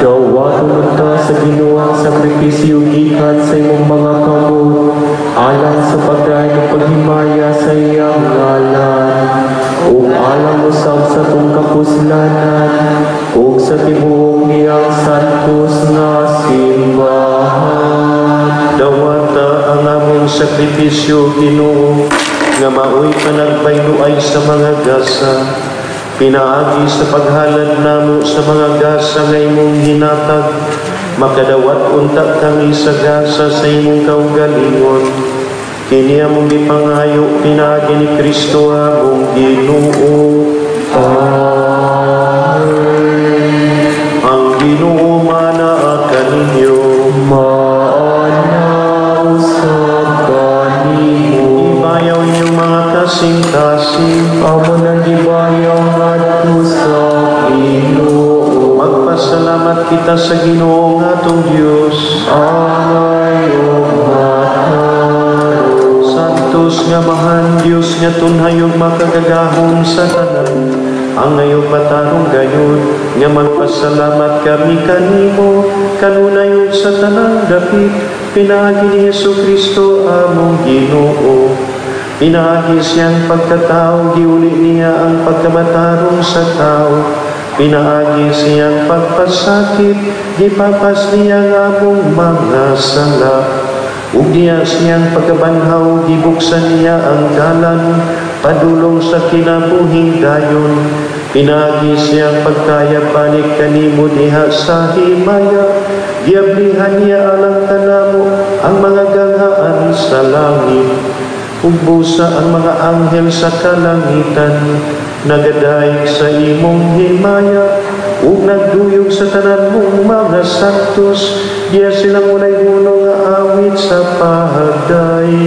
Dawaton ta sa Ginoo sakripisyo gikan sa imong mga kamot, alang sa pagdayon ng paghimaya sa iyang ngalan. O alang usab sa tong kapuslanan ug sa tibuok niyang santos nga simbahan. Dawata ang among sakripisyo, Ginoo, nga maoy panagbayloay sa mga gasa. Pinaagi sa paghalad namo sa mga gasa nga imong hinatag, makadawat unta kami sa gasa sa imong kaugalingon. Kini among gipangayo, pinaagi ni Kristo among Ginoo. Amen. Ang Ginoo manaa kaninyo. Ibayaw niyong mga kasing-kasing, amo nang gibayaw ngadto sa Ginoo. magpasalamat kita sa Ginoo nga atong Dios. Santos nga mahan Dios nga tunhayong makagagahom sa tanan, ang ngayong matarong gayon nga magpasalamat kami kanimo kanunayong sa tanang dapit. Pinaagi ni Jesucristo among Ginoo. Pinaagi siyang pagkatao, giuli niya ang pagkamatarong sa tao. Pinaagi siyang pagpasakit, gipapas niya ang among mga sala. Ug niya siyang pagkabanhaw, gibuksan niya ang dalan, padulong sa kinabuhing dayon. Pinaagi siyang pagkayag balik kanimo diha sa himaya, giablihan niya alang kanamo ang mga ganghaan sa langit. Ug busa ang mga anghel sa kalangitan, nagadaig sa imong himaya, ug nagduyog sa tanan mong mga santos, diya silang unay huno nga awit sa pahaday.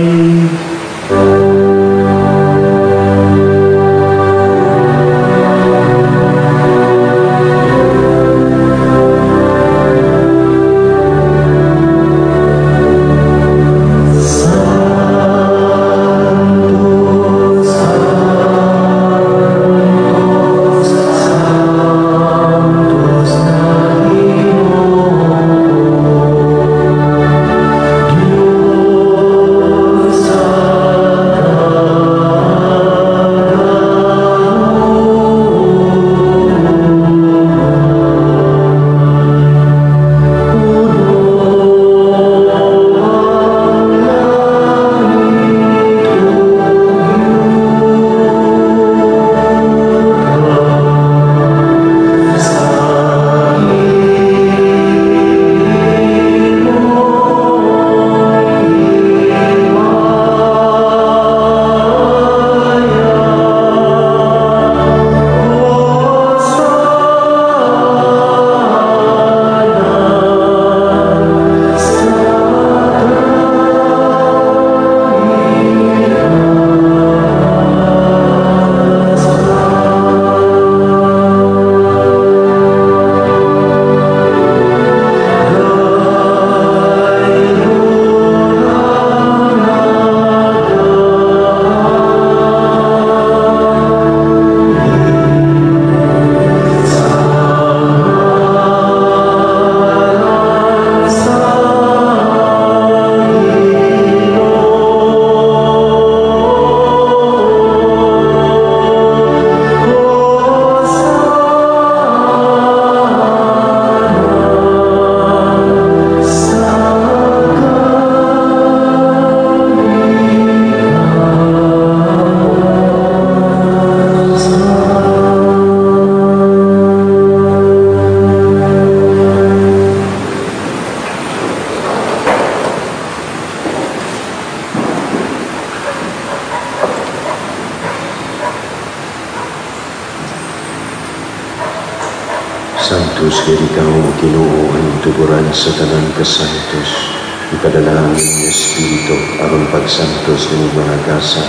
Santos kay ikaw, Ginoo, ang tuguran sa tanan kasantos. Ipadala ang iyong Espiritu aron pagsantos ng mga gasa,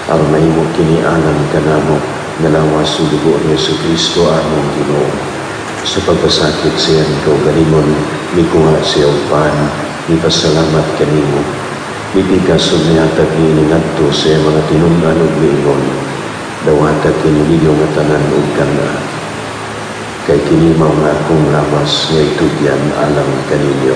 aron mahimo kinianan kanamo nalawas sa dugo ni Jesucristo among Ginoo. Sa pagpasakit siya ikaw galimon, mikuha siya upan, mipasalamat kanimo. Mipikas o niyatag ni ngadto sa mga tinungan o miingon, dawatag kiniliyo nga tanan o kana. Kay kinimaw nga akong lawas nga itudyan alang kaninyo.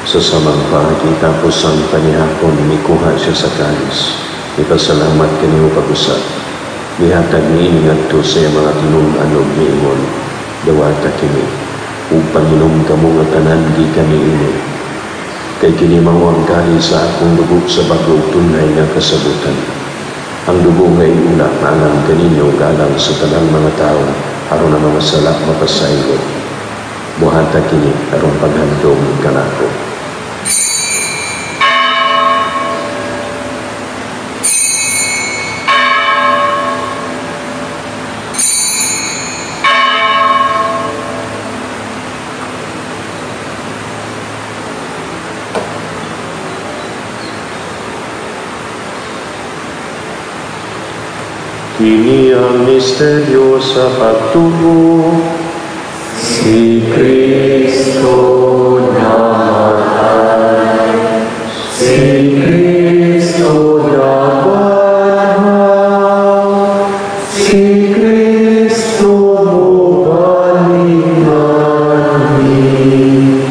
Sa samang pagi tapos ang panihapon, mikuha siya sa kalis. Ipasalamat kaniyo pag-usap. Gihatag ni iningadto sa mga tinun-anog ni Imon. Dawata kini. Ug panginom kamo nga tanan di kami ini. Kay kini mao ang kalis sa akong dugo sa bago tunay nga kasabutan. Ang dugo nga iula maalam kaninyo galang sa tanang mga tao aron ang mga sala mapasaylo. Buhata kini aron paghandom kanako. Kini ang misteryo sa pagtubo, Si Kristo namatay, si Kristo nabanhaw, si Kristo mubalik namin.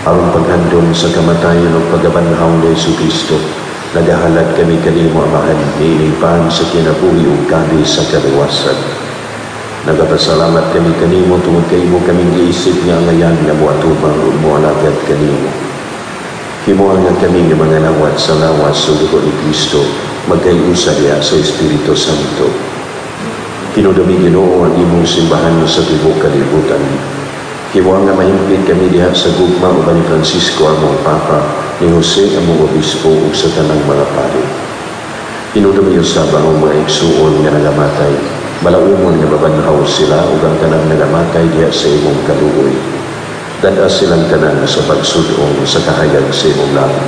Aron paghandom sa kamatayon o pagabanhaw ni Jesu Kristo, nagahalad kami kanimo amahan, niilipan sa kinabuhi ug kabi sa kaliwasan. Nagapasalamat kami kanimo tungod kay imo kaming giisip nga ngayan nga moatubang ug moalagad kanimo. Himuan nga kami nga mga nawat sa lawas sa dugo ni Kristo, magkayusa diha sa Espiritu Santo. Kinudumi Ginoo ang imong simbahan sa tibok kalibutan. Himuan nga mahimpit kami diha sa gugma uban ni Francisco among Papa, ni Jose among Obispo ug sa tanang mga pari. Kinudumi usab ang mga igsuon nga nagamatay, balaumon nga mabanhaw sila ug ang tanang nagamatay diha sa imong kaluoy. Dadas silang tanan sa pagsudong sa kahayag sa imong langit.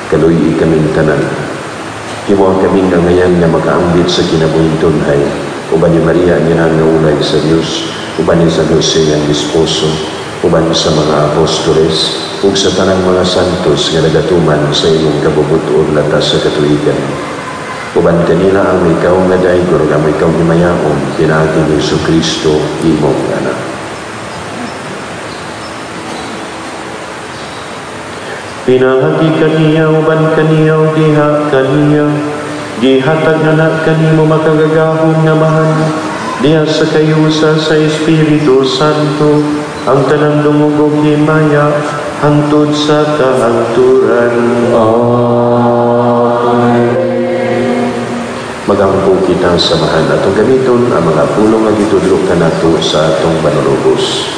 Kaluy kaming tanan. Himuan kaming nga ngayan nga makaambit sa kinabuhing tunhay, uban ni Maria nga naulay sa Dios, uban ni San Jose ang esposo, uban sa mga apostoles, ug sa tanang mga santos nga nagatuman sa imong kabubuton latas sa katuigan. Uban kanila ang ikaw nga daigor nga ikaw himayaon pinaagi ni Jesucristo imong anak. pinahagi kaniya uban kaniya diha kaniya, gihatag na kanimo makagagahon nga mahan, diha sa kayusa sa Espiritu Santo, ang tanang dumugog himaya, hangtod sa kahangturan. Amen. Magampo kita samahan atong gamiton ang mga pulong nga gitudlo kanato sa atong manunubos.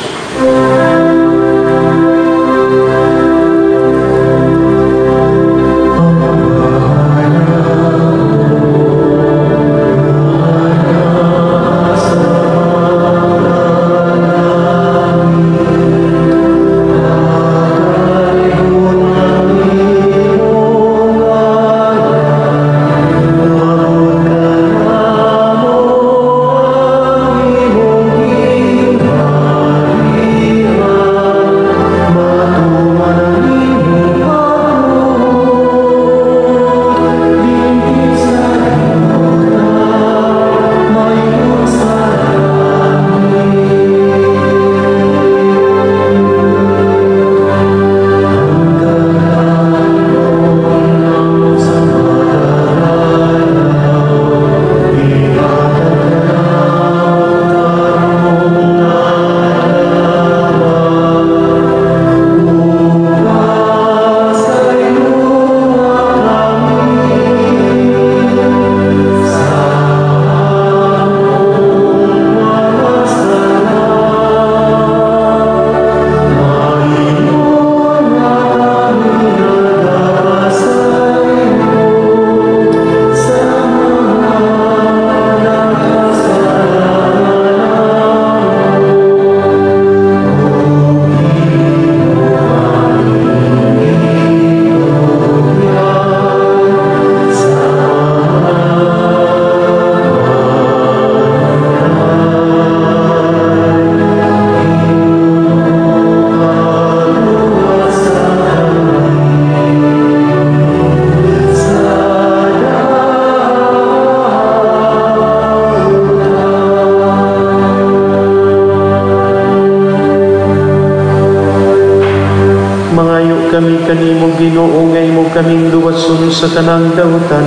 Panginoon sa tanang dautan,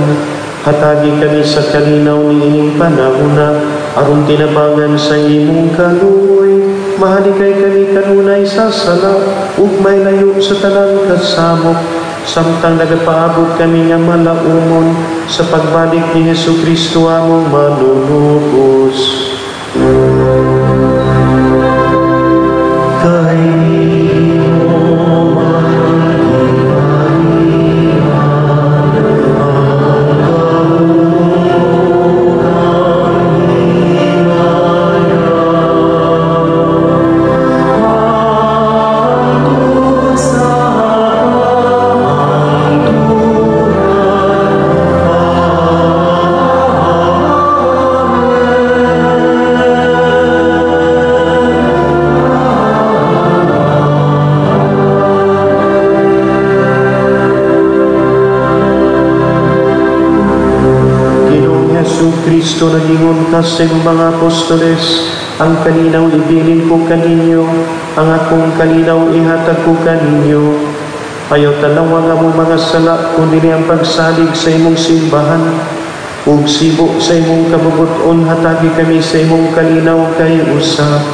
hatagi kami sa kalinaw ni ining panahuna, aron tinabangan sa imong kaluoy, mahalikay kami kanunay sa sala, ug may layo sa tanang kasamok, samtang nagapaabot kami nga malaumon sa pagbalik ni Jesucristo among manunubos. Kristo nagingon ka sa mga apostoles, ang kalinaw ibilin ko kaninyo, ang akong kalinaw ihatag ko kaninyo. Ayaw tanawa nga mo mga sala, kundi ang pagsalig sa imong simbahan, ug sibo sa imong kabubuton hatagi kami sa imong kalinaw kay usa.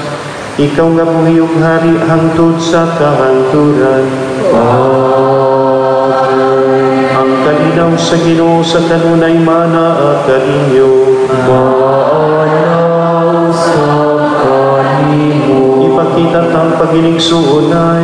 Ikaw nga buhiyog hari hangtod sa kahangturan. Ang kalinaw sa Ginoo sa kanunay mana kaninyo. Maanaw sa kanimo. Ipakita tang paginigsuonay.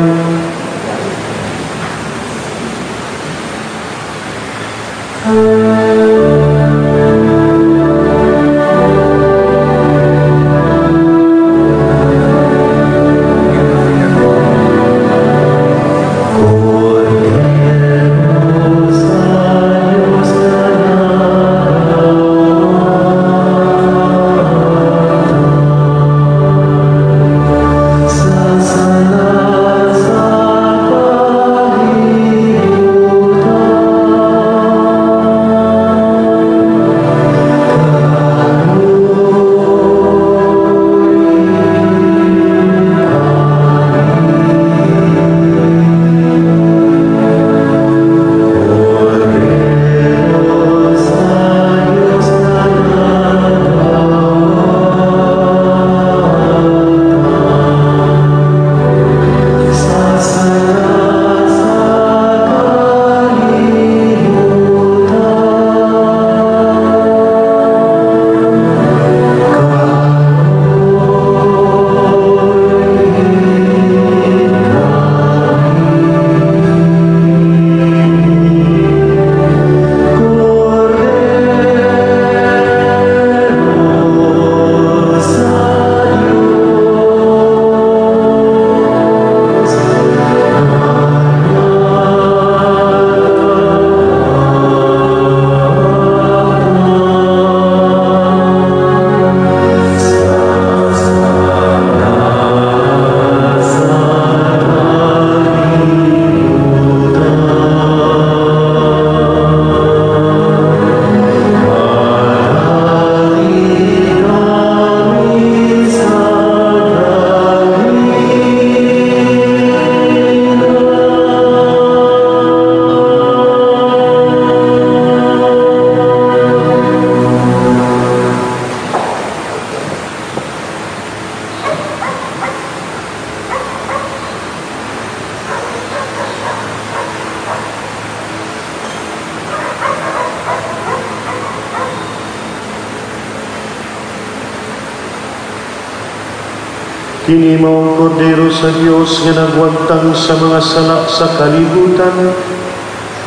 Kini mao ang kordero sa Dios nga nagwagtang sa mga sala sa kalibutan,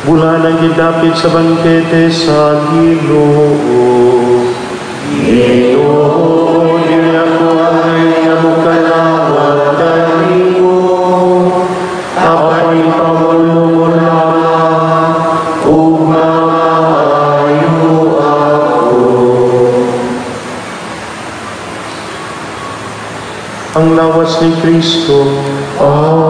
bulan ang gidapit sa bangkete sa Ginoo. Ginoo, dili ako ay nga mukalawat kanimo, apay pamulo mo lamang, ug maayo ako. Ang lawas ni Kristo. Amen.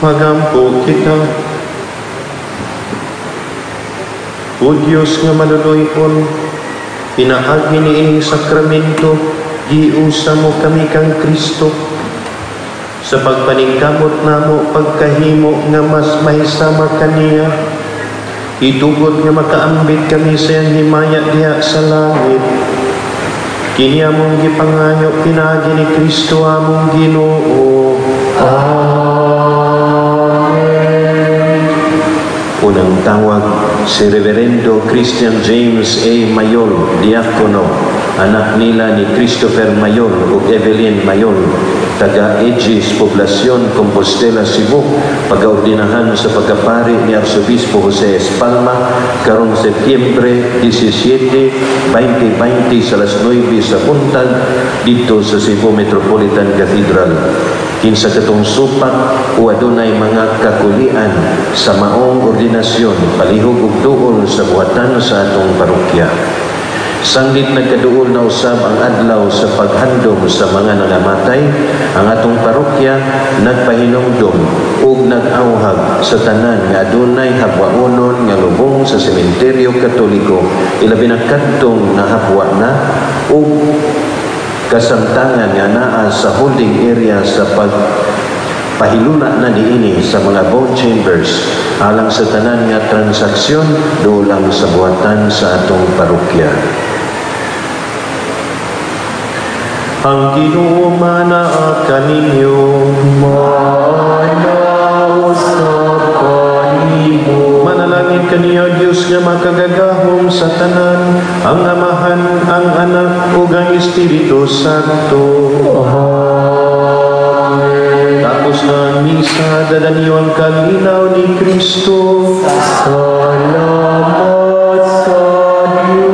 pagampo kita. O Diyos nga maluluyon, pinaagi ni ining sakramento, giusa mo kami kang Kristo. Sa pagpaningkamot namo pagkahimo nga mas mahisama kaniya, itugod nga makaambit kami sa iyang himaya diha sa langit. Kini among gipanganyo pinaagi ni Kristo among Ginoo. Amen. Unang tawag si Reverendo Christian James A. Mayol, Diakono, anak nila ni Christopher Mayol ug Evelyn Mayol, taga Egis, Poblacion, Compostela, Cebu, pag-aordinahan sa pagkapari ni Arsobispo Jose Espalma karong Setyembre 17, 2020 sa alas 9 sa buntag dito sa Cebu Metropolitan Cathedral. Kinsa katong supak o adunay mga kakulian sa maong ordinasyon, palihog ug duol sa buhatan sa atong parokya. Sanggit nagkaduol na usab ang adlaw sa paghandom sa mga nangamatay, ang atong parokya nagpahinumdom ug nag-awhag sa tanan nga adunay habwaonon nga lubong sa sementeryo Katoliko, ilabi na kadtong nahabwa na ug kasamtangan nga naa sa holding area sa pahiluna na niini sa mga bone chambers alang sa tanan nga transaksyon dolang sa buhatan sa atong parokya. Ang Ginoo manaa kaninyo, manalangin kaniya Dios nga makagagahom sa tanan, ang Amahan, ang Anak ug ang Espiritu Santo. Amen. Tapos na ang misa, dadaniyo ang kalinaw ni Kristo. Salamat sa Diyos.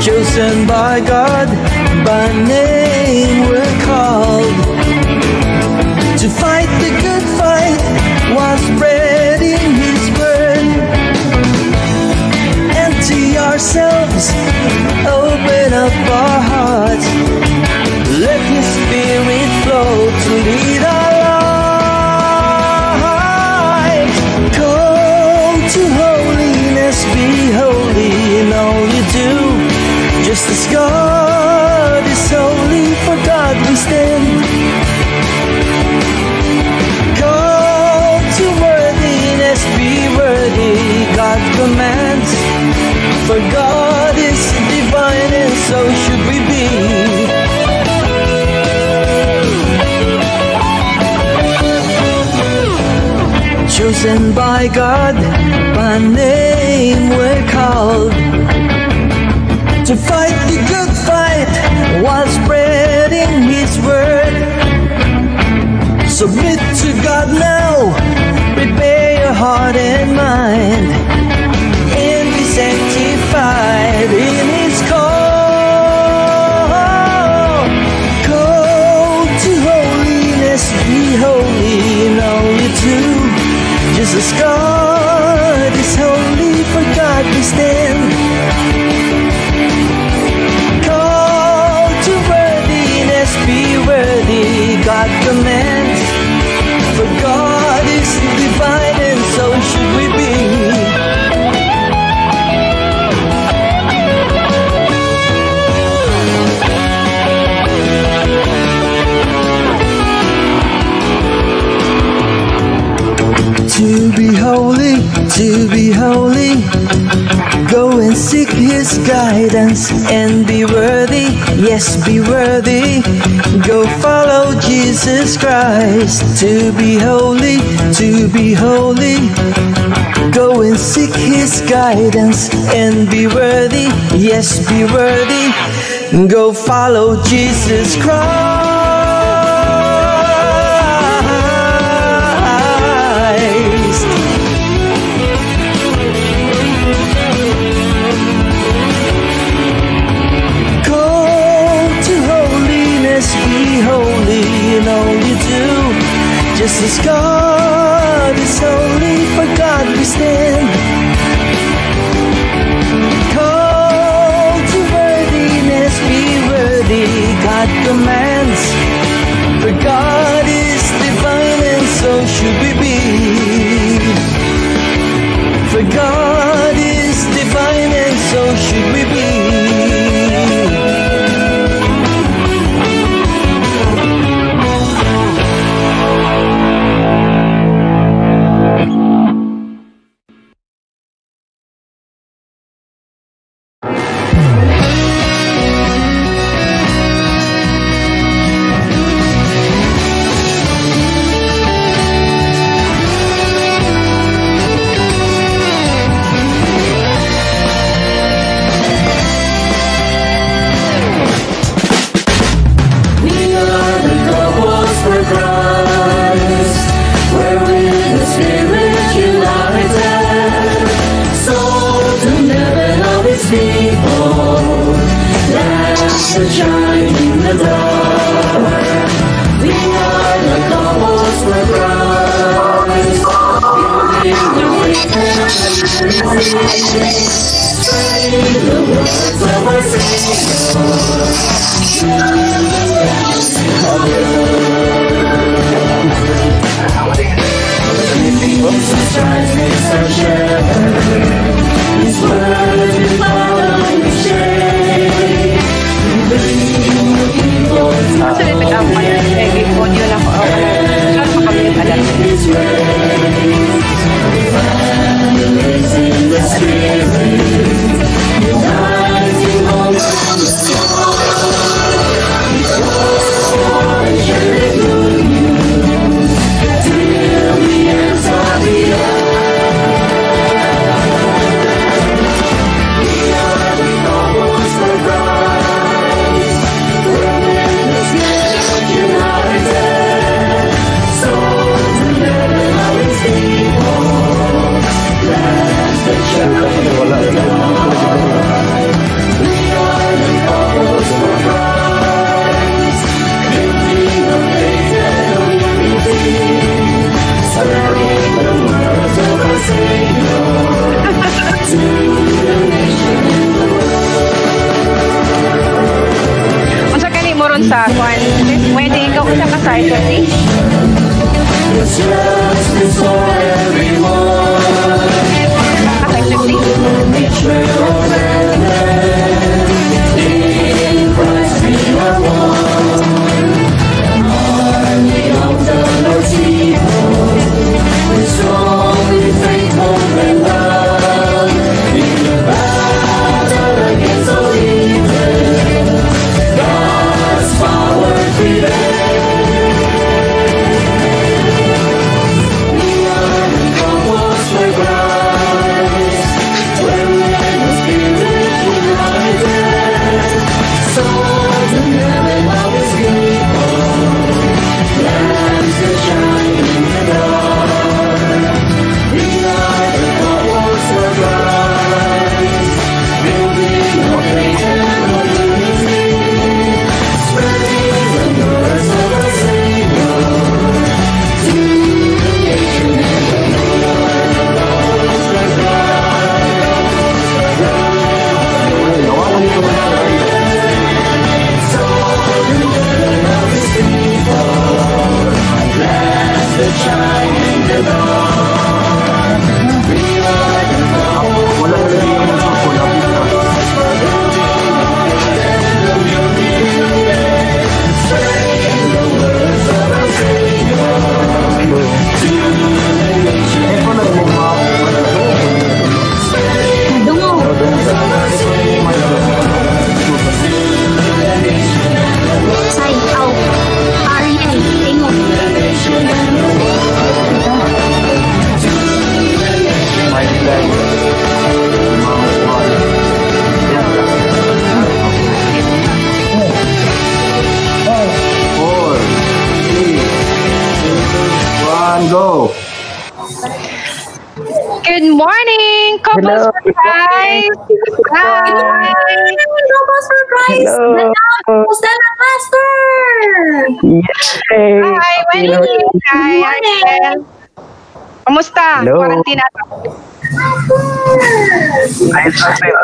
Chosen by God, by name we're called to fight the good fight while spreading His word. Empty ourselves, open up our hearts, let His Spirit flow to lead our lives. Call to holiness, be holy in all you do. Just as God is holy, for God we stand. Call to worthiness, be worthy, God commands. For God is divine and so should we be. chosen by God, by name we're called to fight the good fight while spreading His word. Submit to God now, prepare your heart and mind, and be sanctified in His call. Call to holiness, be holy in all you do. Just as God is holy, for God we stand. Call to worthiness, be worthy, God commands. For God is divine, and so should we be. To be holy, go and seek His guidance and be worthy, yes, be worthy. Go follow Jesus Christ. To be holy, go and seek His guidance and be worthy, yes, be worthy. Go follow Jesus Christ. Be holy in all you do. Just as God is holy, for God we stand. Call to worthiness, be worthy, God commands. For God is divine, and so should we be. For God is divine, and so should we be. Sa kwan, pwede ikaw sa kasay sa si? Couples for Christ. Hi. Couples for Christ. Hello. Compostela Pastor. Yay! Hi, Wendy. Hi, Ariel. Kamusta? Hello. Quarantine natin. Ayos na sa'yo.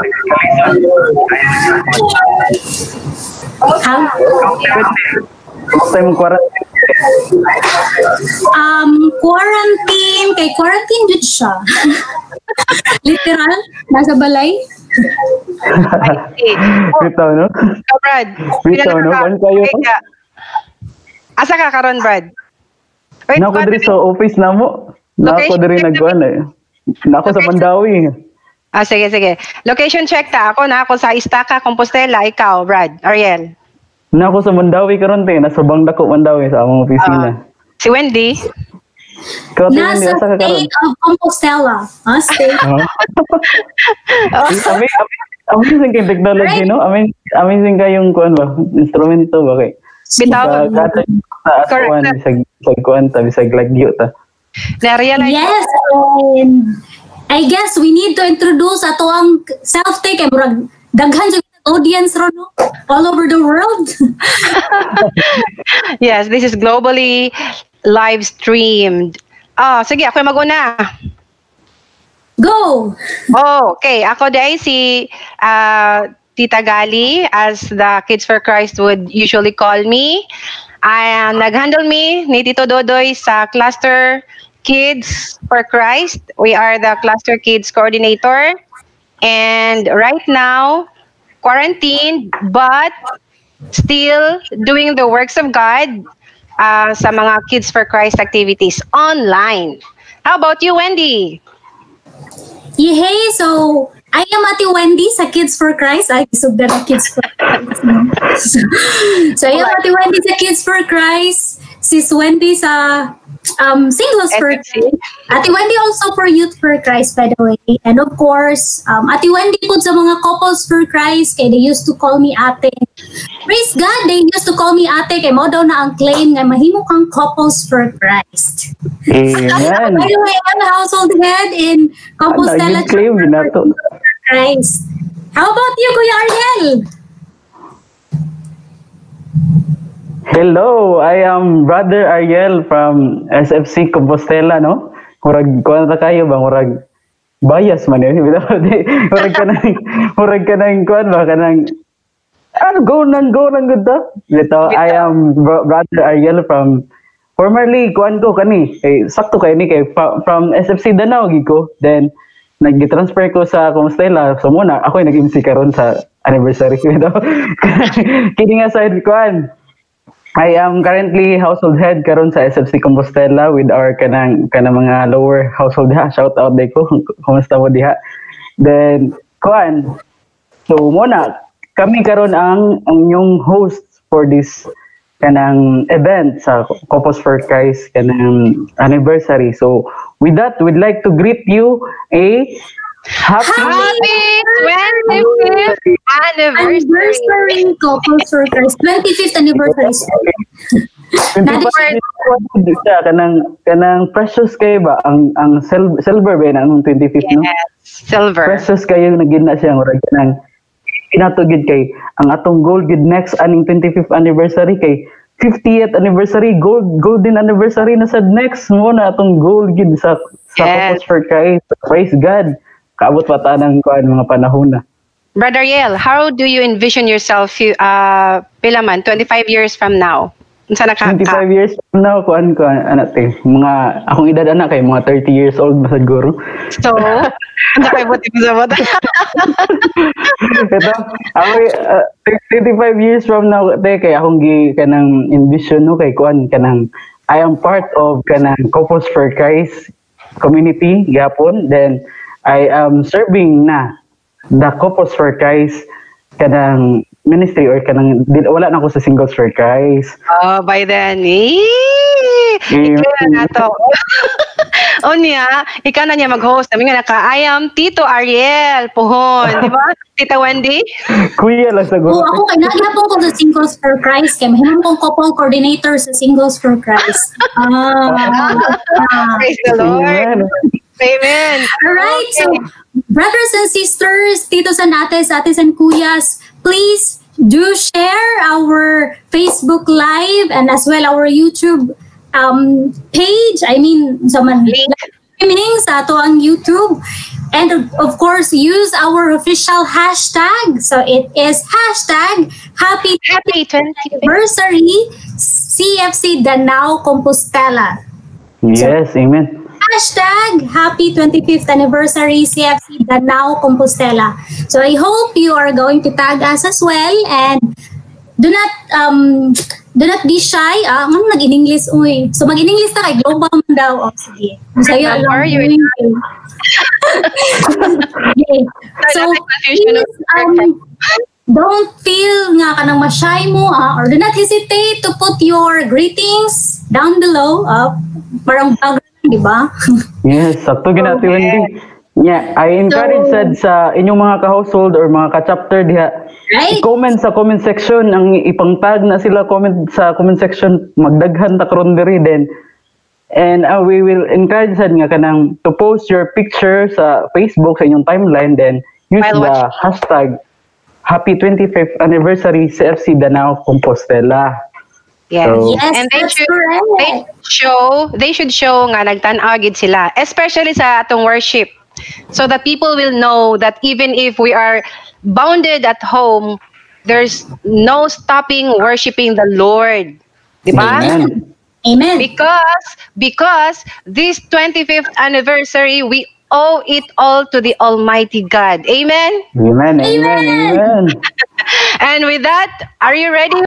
Kamusta yung quarantine? Quarantine. Kay quarantine dyan siya. Literal. Nasa balay. Bitaw, no? Ikaw, Brad. Bitaw, no? Ano kayo? Asa ka karon, Brad? Wait, Nako diri sa office na mo. Nako diri nagkuhan eh. Nako sa Mandawi. Sige, sige. Location check ta. Ako na ako sa Estaca, Compostela. Ikaw, Brad, Ariel. Nako sa Mandawi karon te, nasa Bangdako Mandawi sa among opisina. Si Wendy. Nasa state of Compostela. State. Amazing kayong technology, no? Amazing kayong kuhan ba? Instrumento ba kay? Bitaw. Correct. Sa kuhan ta, bisag lagyo ta. Yes, and I guess we need to introduce ato ang self-take. Murag daghan sa audience ro, no? All over the world. Yes, this is globally live streamed. Sige, ako maguna. Go! Okay, ako dahil si Tita Gali, as the Kids for Christ would usually call me. Nag-handle me ni Tito Dodoy sa Cluster Kids for Christ. We are the Cluster Kids Coordinator. And right now, quarantined, but still doing the works of God sa mga Kids for Christ activities online. How about you, Wendy? Yehey! So, I am Ate Wendy sa Kids for Christ. Ay, sugdan ang Kids for Christ. So, I am Ate Wendy sa Kids for Christ. Sis Wendy sa Singles for Christ. Ate Wendy also for Youth for Christ, by the way. And of course, Ate Wendy po sa mga Couples for Christ, kaya they used to call me Ate. Praise God, they used to call me Ate, kaya mo daw na ang claim nga mahimo kang Couples for Christ. Amen. By the way, I'm the household head in Compostela Claim binato. Christ. How about you, Kuya Ariel? Hello, I am Brother Ariel from SFC Compostela, no? Murag kuan ra kayo ba murag bias man yun. Murag kanang kuan ba kanang go nang good ta. Dito I am Brother Ariel from formerly kuan ko kani kay sakto kay ni kay from SFC Danao gid ko. Then nag-transfer ko sa Compostela. So muna ako nag-MC karon sa anniversary nito. Kidding aside kuan. I am currently household head karon sa SFC Compostela with our kanang mga lower household diha. Shout out day ko. Kumusta mo diha? Then kuan. So muna kami karon ang inyong host for this kanang event sa Couples for Christ kanang anniversary. So with that, we'd like to greet you a happy 25th anniversary. Couples for Christ. 25th anniversary. Kanang precious kayo ba ang silver ba ang 25th, no? Yes, silver. Precious kayo nagina siya murag kanang pinatugid kay ang atong goal gid next aning 25th anniversary kay 50th anniversary golden anniversary na sad next mo na atong goal gid sa Couples for Christ. Praise God. Kaabot pa ta ng mga panahon na. Brother Yale, how do you envision yourself pila man 25 years from now? 25 years from now kuan anak te mga akong edad anak kay mga 30 years old ba siguro. So, ano kay buti mo sa Ito, ako 25 years from now te kay akong kanang envision no kay kuan kanang I am part of kanang Couples for Christ community gapon. Then I am serving na the Couples for Christ kanang ministry or kanang wala na ako sa Singles for Christ. By then, ikaw na to. Ikaw na niya mag-host. Namin nga I am Tito Ariel Puhon. Di ba? Tita Wendy? Kuya lang sa Oo, ako kay nagyapon ko sa Singles for Christ. Kaya mahimong kong couple coordinator sa Singles for Christ. Praise the Lord. Amen. Alright, so brothers and sisters, titos and ates and kuyas, please do share our Facebook Live and as well our YouTube page. I mean, sa man streaming sa ato ang YouTube. And of course, use our official hashtag. So it is hashtag Happy 20th Anniversary CFC Danao Compostela. Yes, amen. Hashtag Happy 25th Anniversary CFC Danao Compostela. So I hope you are going to tag us as well, and do not be shy. Ano nag-in-English, uy. So mag-in-English na kay global man daw. Oh, sige. Masaya lang. Okay. So please, don't feel nga ka nang ma-shy mo, or do not hesitate to put your greetings down below. Parang bago, di ba? Yes, sakto ginati Wendy. Yeah, I encourage sa inyong mga ka-household or mga ka-chapter diha. Right. I-comment sa comment section, ang ipang-tag na sila sa comment section, magdaghan ta karon diri din. And we will encourage nga kanang to post your picture sa Facebook sa inyong timeline, then use the hashtag Happy 25th Anniversary CFC Danao Compostela. Yes. So, Yes, And that's they correct. should show nga nagtan-aw gid sila, especially sa atong worship. So that people will know that even if we are bounded at home, there's no stopping worshiping the Lord. Diba? Amen. Amen. Because this 25th anniversary, we owe it all to the Almighty God. Amen? Amen, amen, amen. And with that, are you ready?